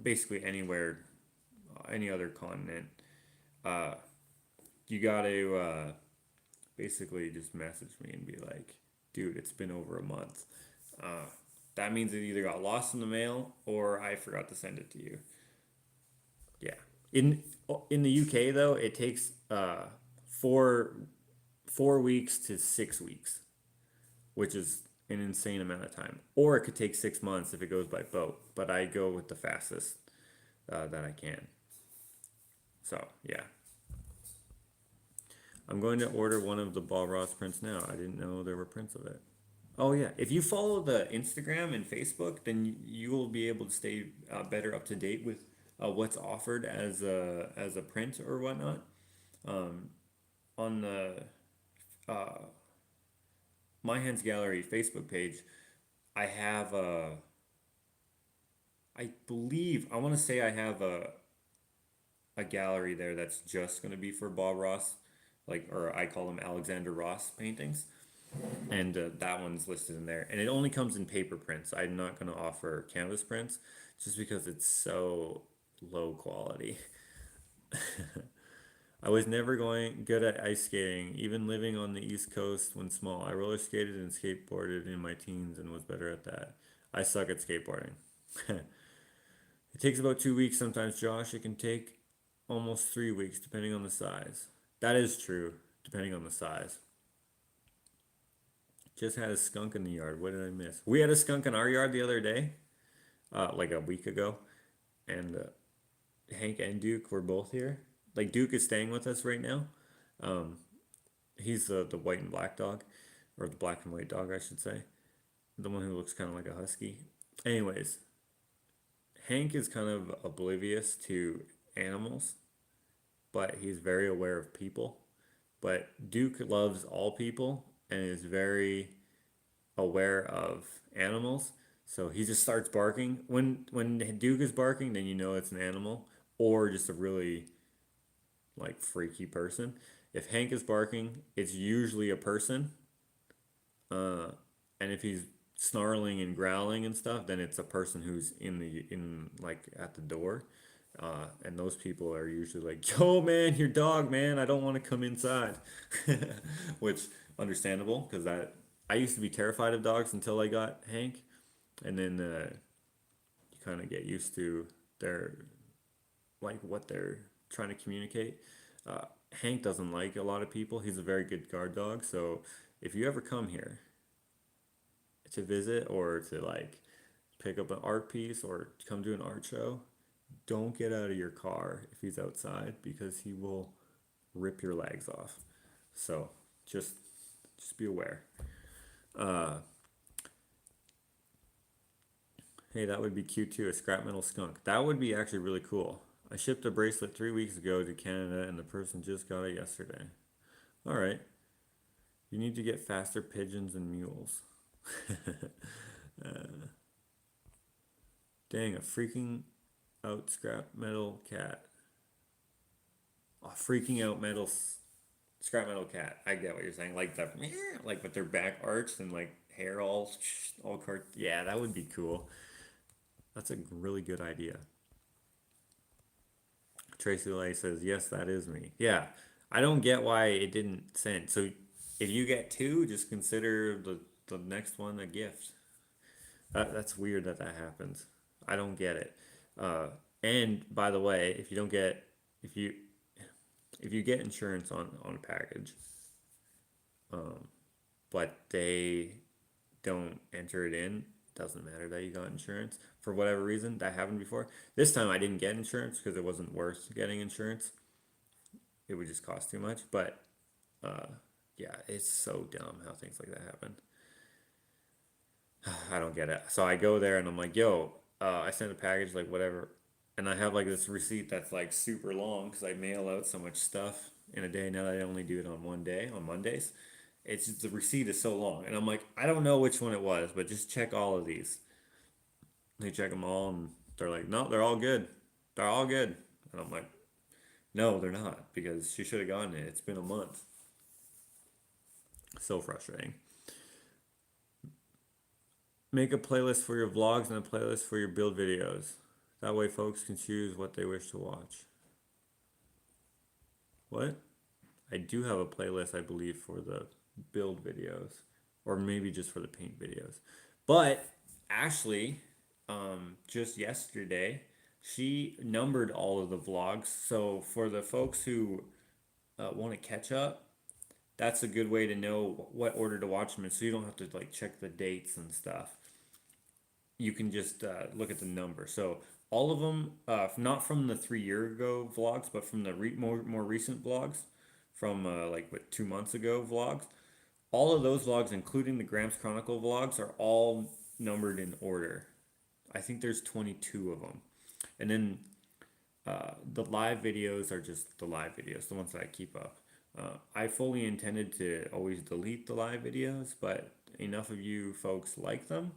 basically anywhere, any other continent, uh, you gotta basically just message me and be like, dude, it's been over a month. Uh, that means it either got lost in the mail or I forgot to send it to you. Yeah. In in the UK though, it takes 4 weeks to 6 weeks, which is an insane amount of time. Or it could take 6 months if it goes by boat, but I go with the fastest that I can. So yeah, I'm going to order one of the Bob Ross prints now. I didn't know there were prints of it. Oh yeah, if you follow the Instagram and Facebook, then you will be able to stay better up to date with what's offered as a print or whatnot. Um, on the uh, My Hands Gallery Facebook page, I have I believe I want to say I have a gallery there that's just going to be for Bob Ross, like, or I call them Alexander Ross paintings, and that one's listed in there. And it only comes in paper prints. I'm not going to offer canvas prints just because it's so low quality. I was never going good at ice skating, even living on the East Coast when small. I roller skated and skateboarded in my teens and was better at that. I suck at skateboarding. It takes about 2 weeks sometimes, Josh. It can take almost 3 weeks depending on the size. That is true, depending on the size. Just had a skunk in the yard. What did I miss? We had a skunk in our yard the other day, like a week ago, and Hank and Duke were both here. Like Duke is staying with us right now. Um, he's the white and black dog, or the black and white dog, I should say. The one who looks kind of like a husky. Anyways, Hank is kind of oblivious to animals, but he's very aware of people. But Duke loves all people and is very aware of animals. So he just starts barking. When Duke is barking, then you know it's an animal or just a really like freaky person. If Hank is barking, it's usually a person. Uh, and if he's snarling and growling and stuff, then it's a person who's in like at the door. And those people are usually like, "Yo, man, your dog, man, I don't want to come inside," which understandable because I used to be terrified of dogs until I got Hank, and then you kind of get used to their like what they're trying to communicate. Uh, Hank doesn't like a lot of people. He's a very good guard dog, so if you ever come here to visit or to like pick up an art piece or come to an art show, don't get out of your car if he's outside because he will rip your legs off. So just just be aware. Uh, hey, that would be cute too, a scrap metal skunk. That would be actually really cool. I shipped a bracelet 3 weeks ago to Canada and the person just got it yesterday. All right. You need to get faster pigeons and mules. uh, dang, a freaking out scrap metal cat. A freaking out scrap metal cat. I get what you're saying. Like the like with their back arched and like hair all cart. Yeah, that would be cool. That's a really good idea. Tracy Lay says, "Yes, that is me." Yeah, I don't get why it didn't send. So if you get two, just consider the next one a gift. That's weird that that happens. I don't get it. Uh, and by the way, if you if you get insurance on a package, um, but they don't enter it in, doesn't matter that you got insurance for whatever reason. That happened before. This time I didn't get insurance because it wasn't worth getting insurance. It would just cost too much. But uh, yeah, it's so dumb how things like that happen. I don't get it. So I go there and I'm like, yo, I sent a package, like whatever. And I have like this receipt that's like super long because I mail out so much stuff in a day. Now that I only do it on one day, on Mondays. It's just, the receipt is so long. And I'm like, I don't know which one it was, but just check all of these. They check them all and they're like, no, they're all good. They're all good. And I'm like, no, they're not because she should have gotten it. It's been a month. So frustrating. Make a playlist for your vlogs and a playlist for your build videos. That way folks can choose what they wish to watch. What? I do have a playlist, I believe, for the build videos. Or maybe just for the paint videos. But Ashley, just yesterday, she numbered all of the vlogs. So for the folks who want to catch up, that's a good way to know what order to watch them in so you don't have to like check the dates and stuff. You can just look at the number. So all of them, not from the 3 year ago vlogs, but from the more recent vlogs, from like what 2 months ago vlogs. All of those vlogs, including the Gramps Chronicle vlogs, are all numbered in order. I think there's 22 of them, and then the live videos are just the live videos, the ones that I keep up. I fully intended to always delete the live videos, but enough of you folks like them,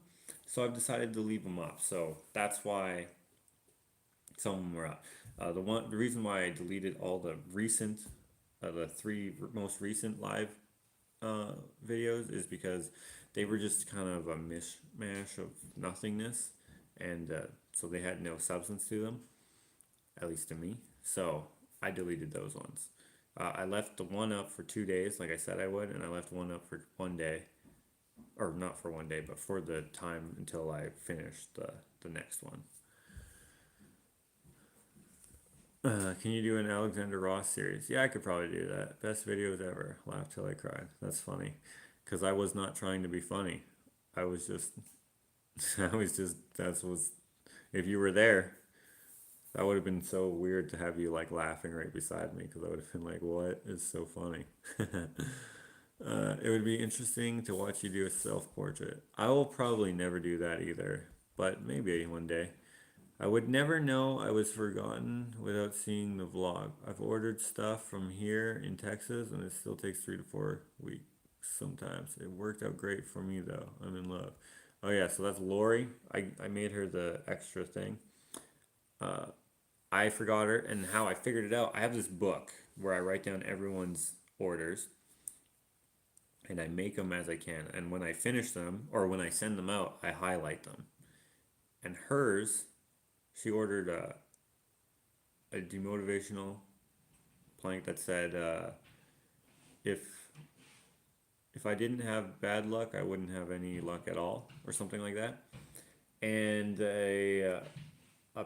so I've decided to leave them up. So that's why some of them were up. The reason why I deleted all the three most recent live uh, videos is because they were just kind of a mishmash of nothingness, and so they had no substance to them, at least to me. So I deleted those ones. I left the one up for 2 days, like I said I would, and I left one up for one day, or not for one day, but for the time until I finished the next one. Can you do an Alexander Ross series? Yeah, I could probably do that. Best videos ever. Laugh till I cried. That's funny. Because I was not trying to be funny. I was just, that's was, if you were there, that would have been so weird to have you like laughing right beside me because I would have been like, what is so funny? It would be interesting to watch you do a self portrait. I will probably never do that either, but maybe one day. I would never know I was forgotten without seeing the vlog. I've ordered stuff from here in Texas and it still takes 3 to 4 weeks sometimes. It worked out great for me though. I'm in love. Oh yeah, so that's Lori. I made her the extra thing. Uh, I forgot her and how I figured it out. I have this book where I write down everyone's orders and I make them as I can. And when I finish them or when I send them out, I highlight them. And hers, she ordered a demotivational plank that said, if if I didn't have bad luck, I wouldn't have any luck at all, or something like that. And a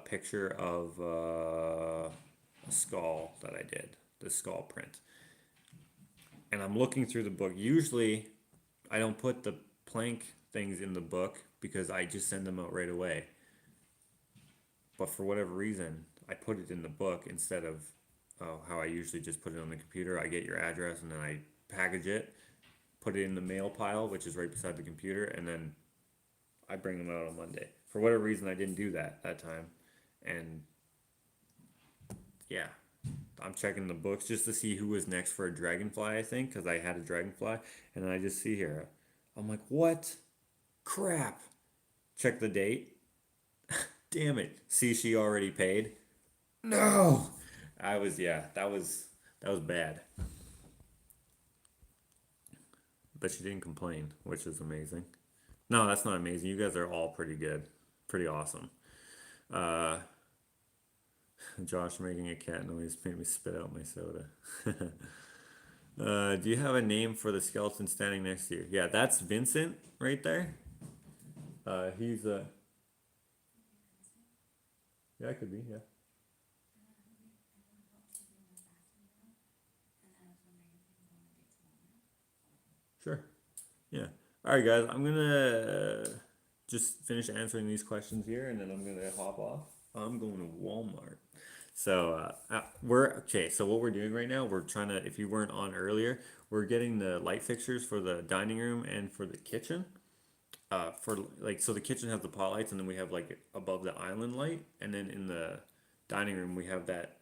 picture of a skull that I did, the skull print. And I'm looking through the book. Usually, I don't put the plank things in the book because I just send them out right away. But for whatever reason, I put it in the book instead of how I usually just put it on the computer. I get your address and then I package it, put it in the mail pile, which is right beside the computer, and then I bring them out on Monday. For whatever reason, I didn't do that time, and yeah, I'm checking the books just to see who was next for a dragonfly. I think because I had a dragonfly, and then I just see here. I'm like, what? Crap! Check the date. Damn it! See, she already paid. No, I was yeah. That was bad. But she didn't complain, which is amazing. No, that's not amazing. You guys are all pretty good, pretty awesome. Uh, Josh making a cat noise made me spit out my soda. Do you have a name for the skeleton standing next to you? Yeah, that's Vincent right there. He's a yeah, it could be yeah. Sure. Yeah. All right, guys. I'm gonna just finish answering these questions here, and then I'm gonna hop off. I'm going to Walmart. So we're okay. So what we're doing right now, we're trying to. If you weren't on earlier, we're getting the light fixtures for the dining room and for the kitchen. For like, so the kitchen has the pot lights, and then we have like above the island light, and then in the dining room we have that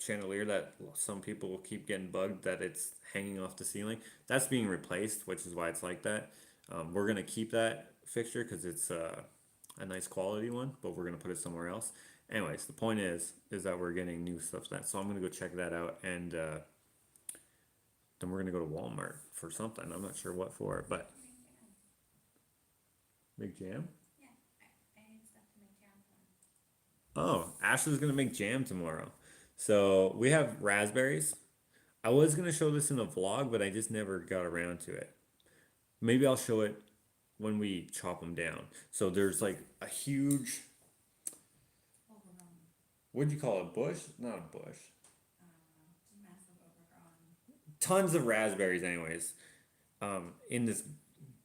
chandelier that some people keep getting bugged that it's hanging off the ceiling. That's being replaced, which is why it's like that. We're gonna keep that fixture because it's a nice quality one, but we're gonna put it somewhere else. Anyways, the point is that we're getting new stuff that. So I'm gonna go check that out, and then we're gonna go to Walmart for something. I'm not sure what for, but make jam. Yeah, I need stuff to make jam for. Oh, Ashley's gonna make jam tomorrow. So we have raspberries. I was gonna show this in a vlog, but I just never got around to it. Maybe I'll show it when we chop them down. So there's like a huge, Overgrown, what'd you call it? Bush? Not a bush. massive overgrown. Tons of raspberries, anyways. In this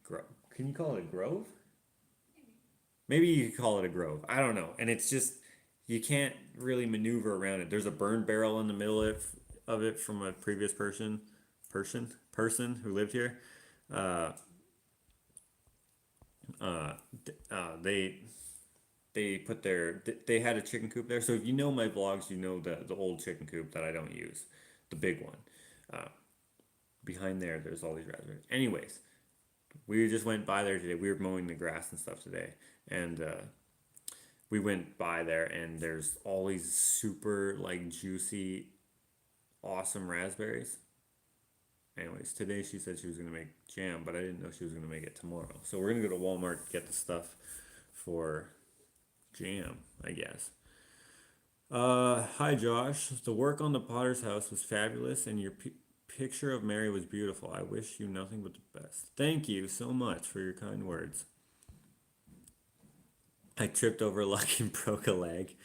grove. Can you call it a grove? Maybe you could call it a grove. I don't know. And it's just you can't really maneuver around it. There's a burn barrel in the middle of it from a previous person who lived here. Uh, uh, they put they had a chicken coop there. So if you know my vlogs, you know the old chicken coop that I don't use, the big one. Uh, Behind there's all these raspberries. Anyways, we just went by there today. We were mowing the grass and stuff today, and we went by there and there's all these super like juicy, awesome raspberries. Anyways, today she said she was gonna make jam, but I didn't know she was gonna make it tomorrow. So we're gonna go to Walmart to get the stuff for jam, I guess. Hi Josh. The work on the Potter's house was fabulous, and your picture of Mary was beautiful. I wish you nothing but the best. Thank you so much for your kind words. I tripped over a lucky and broke a leg.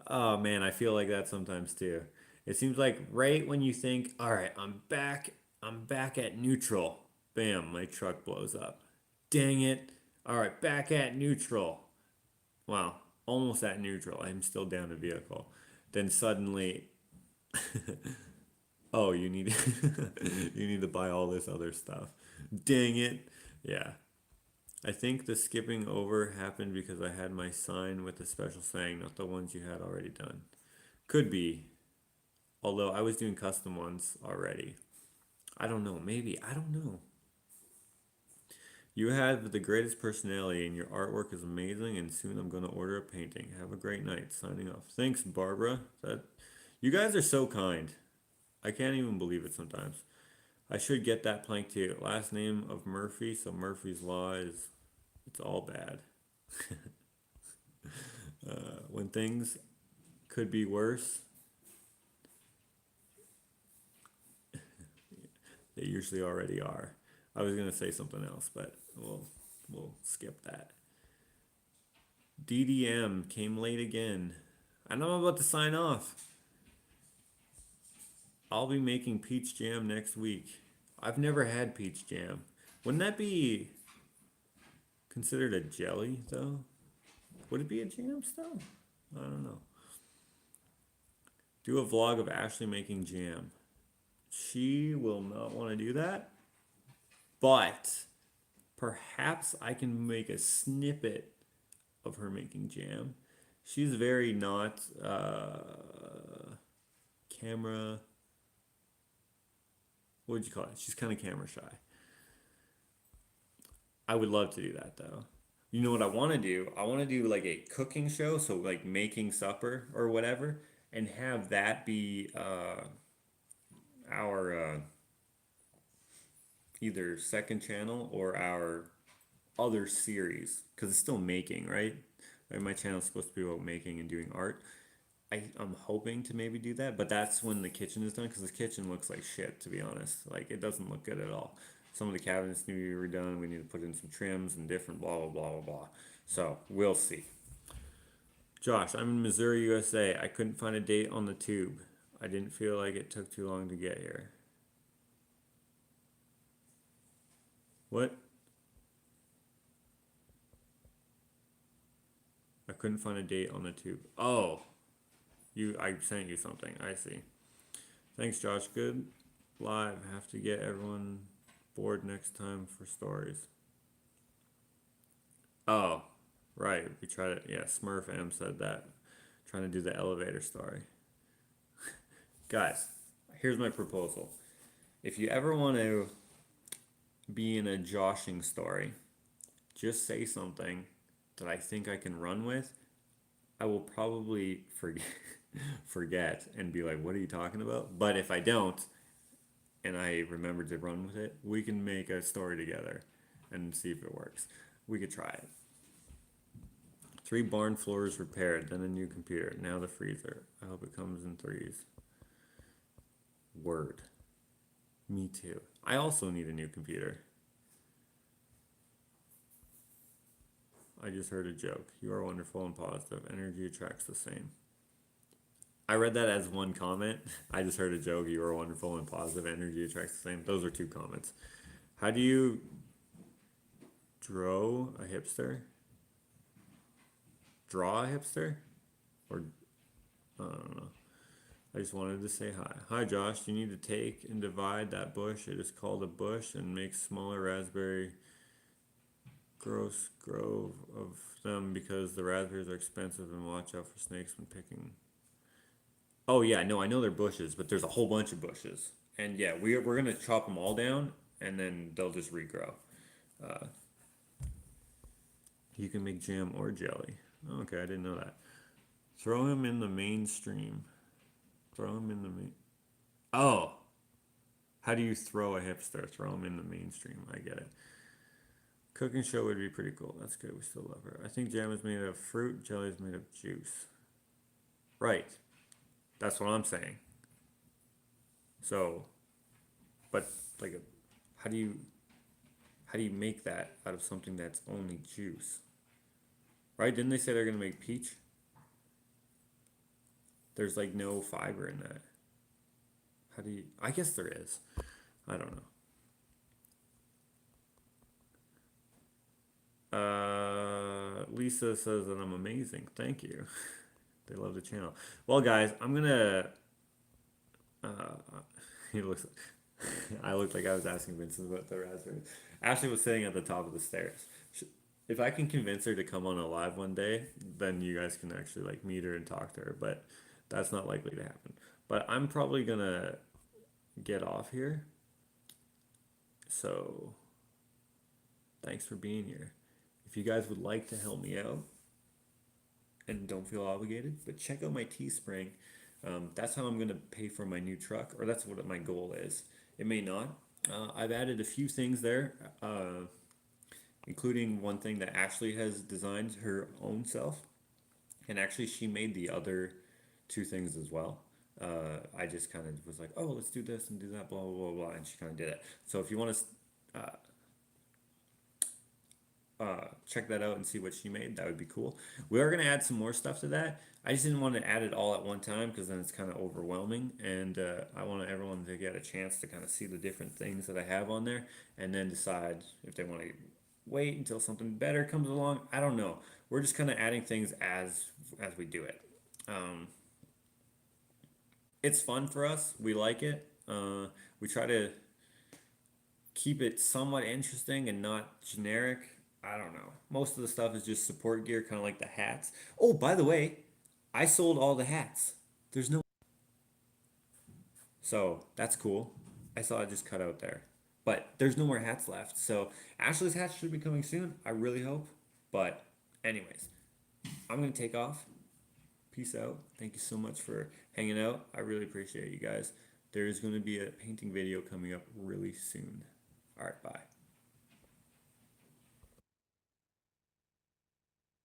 Oh man, I feel like that sometimes too. It seems like right when you think, all right, I'm back at neutral. Bam, my truck blows up. Dang it. All right, back at neutral. Wow, almost at neutral. I'm still down a vehicle. Then suddenly, oh, you need you need to buy all this other stuff. Dang it. Yeah. I think the skipping over happened because I had my sign with the special saying, not the ones you had already done. Could be. Although I was doing custom ones already. I don't know. Maybe. I don't know. You have the greatest personality and your artwork is amazing and soon I'm going to order a painting. Have a great night. Signing off. Thanks, Barbara. That you guys are so kind. I can't even believe it sometimes. I should get that plank too. Last name of Murphy, so Murphy's Law is it's all bad. When things could be worse, they usually already are. I was gonna say something else, but we'll skip that. DDM came late again. I know I'm about to sign off. I'll be making peach jam next week. I've never had peach jam. Wouldn't that be considered a jelly though? Would it be a jam still? I don't know. Do a vlog of Ashley making jam. She will not want to do that, but perhaps I can make a snippet of her making jam. She's very not camera. What would you call it? She's kind of camera shy. I would love to do that though. You know what I want to do? I want to do like a cooking show, so like making supper or whatever, and have that be our either second channel or our other series because it's still making, right? Like my channel is supposed to be about making and doing art. I'm hoping to maybe do that, but that's when the kitchen is done because the kitchen looks like shit, to be honest. Like, it doesn't look good at all. Some of the cabinets need to be redone. We need to put in some trims and different blah, blah, blah, blah, blah. So, we'll see. Josh, I'm in Missouri, USA. I couldn't find a date on the tube. I didn't feel like it took too long to get here. What? I couldn't find a date on the tube. Oh, I sent you something. I see. Thanks, Josh. Good live. Have to get everyone bored next time for stories. Oh, right. We tried it. Yeah, Smurf M said that. Trying to do the elevator story. Guys, here's my proposal. If you ever want to be in a joshing story, just say something that I think I can run with. I will probably forget and be like, what are you talking about? But if I don't, and I remember to run with it, we can make a story together and see if it works. We could try it. 3 barn floors repaired, then a new computer. Now the freezer. I hope it comes in threes. Word. Me too. I also need a new computer. I just heard a joke. You are wonderful and positive. Energy attracts the same. I read that as one comment. I just heard a joke. You are wonderful and positive. Energy attracts the same. Those are 2 comments. How do you draw a hipster? Draw a hipster? Or, I don't know. I just wanted to say hi. Hi, Josh. You need to take and divide that bush. It is called a bush and make smaller raspberry gross grove of them because the raspberries are expensive and watch out for snakes when picking. Oh yeah, no, I know they're bushes, but there's a whole bunch of bushes. And yeah, we're gonna chop them all down and then they'll just regrow. You can make jam or jelly. Okay, I didn't know that. Throw him in the mainstream. Throw him in the main. Oh, how do you throw a hipster? Throw him in the mainstream. I get it. Cooking show would be pretty cool. That's good. We still love her. I think jam is made of fruit. Jelly is made of juice. Right. That's what I'm saying. So, but like, how do you how do you make that out of something that's only juice? Right? Didn't they say they're gonna make peach? There's like no fiber in that. How do you? I guess there is. I don't know. Lisa says that I'm amazing. Thank you. They love the channel. Well, guys, I'm gonna. He looks. I looked like I was asking Vincent about the raspberry. Ashley was sitting at the top of the stairs. If I can convince her to come on a live one day, then you guys can actually like meet her and talk to her. But that's not likely to happen. But I'm probably gonna get off here. So thanks for being here. If you guys would like to help me out and don't feel obligated, but check out my Teespring. That's how I'm gonna pay for my new truck, or that's what my goal is. It may not. I've added a few things there, including one thing that Ashley has designed her own self, and actually she made the other two things as well. I just kind of was like, oh, let's do this and do that, blah blah blah blah, and she kind of did it. So if you want to check that out and see what she made, that would be cool. We are going to add some more stuff to that. I just didn't want to add it all at one time because then it's kind of overwhelming, and I want everyone to get a chance to kind of see the different things that I have on there and then decide if they want to wait until something better comes along. I don't know. We're just kind of adding things as we do it. It's fun for us. We like it. We try to keep it somewhat interesting and not generic. I don't know. Most of the stuff is just support gear, kind of like the hats. Oh, by the way, I sold all the hats. There's no. So that's cool. I saw it just cut out there. But there's no more hats left. So Ashley's hats should be coming soon. I really hope. But, anyways, I'm going to take off. Peace out. Thank you so much for hanging out. I really appreciate you guys. There's going to be a painting video coming up really soon. All right, bye.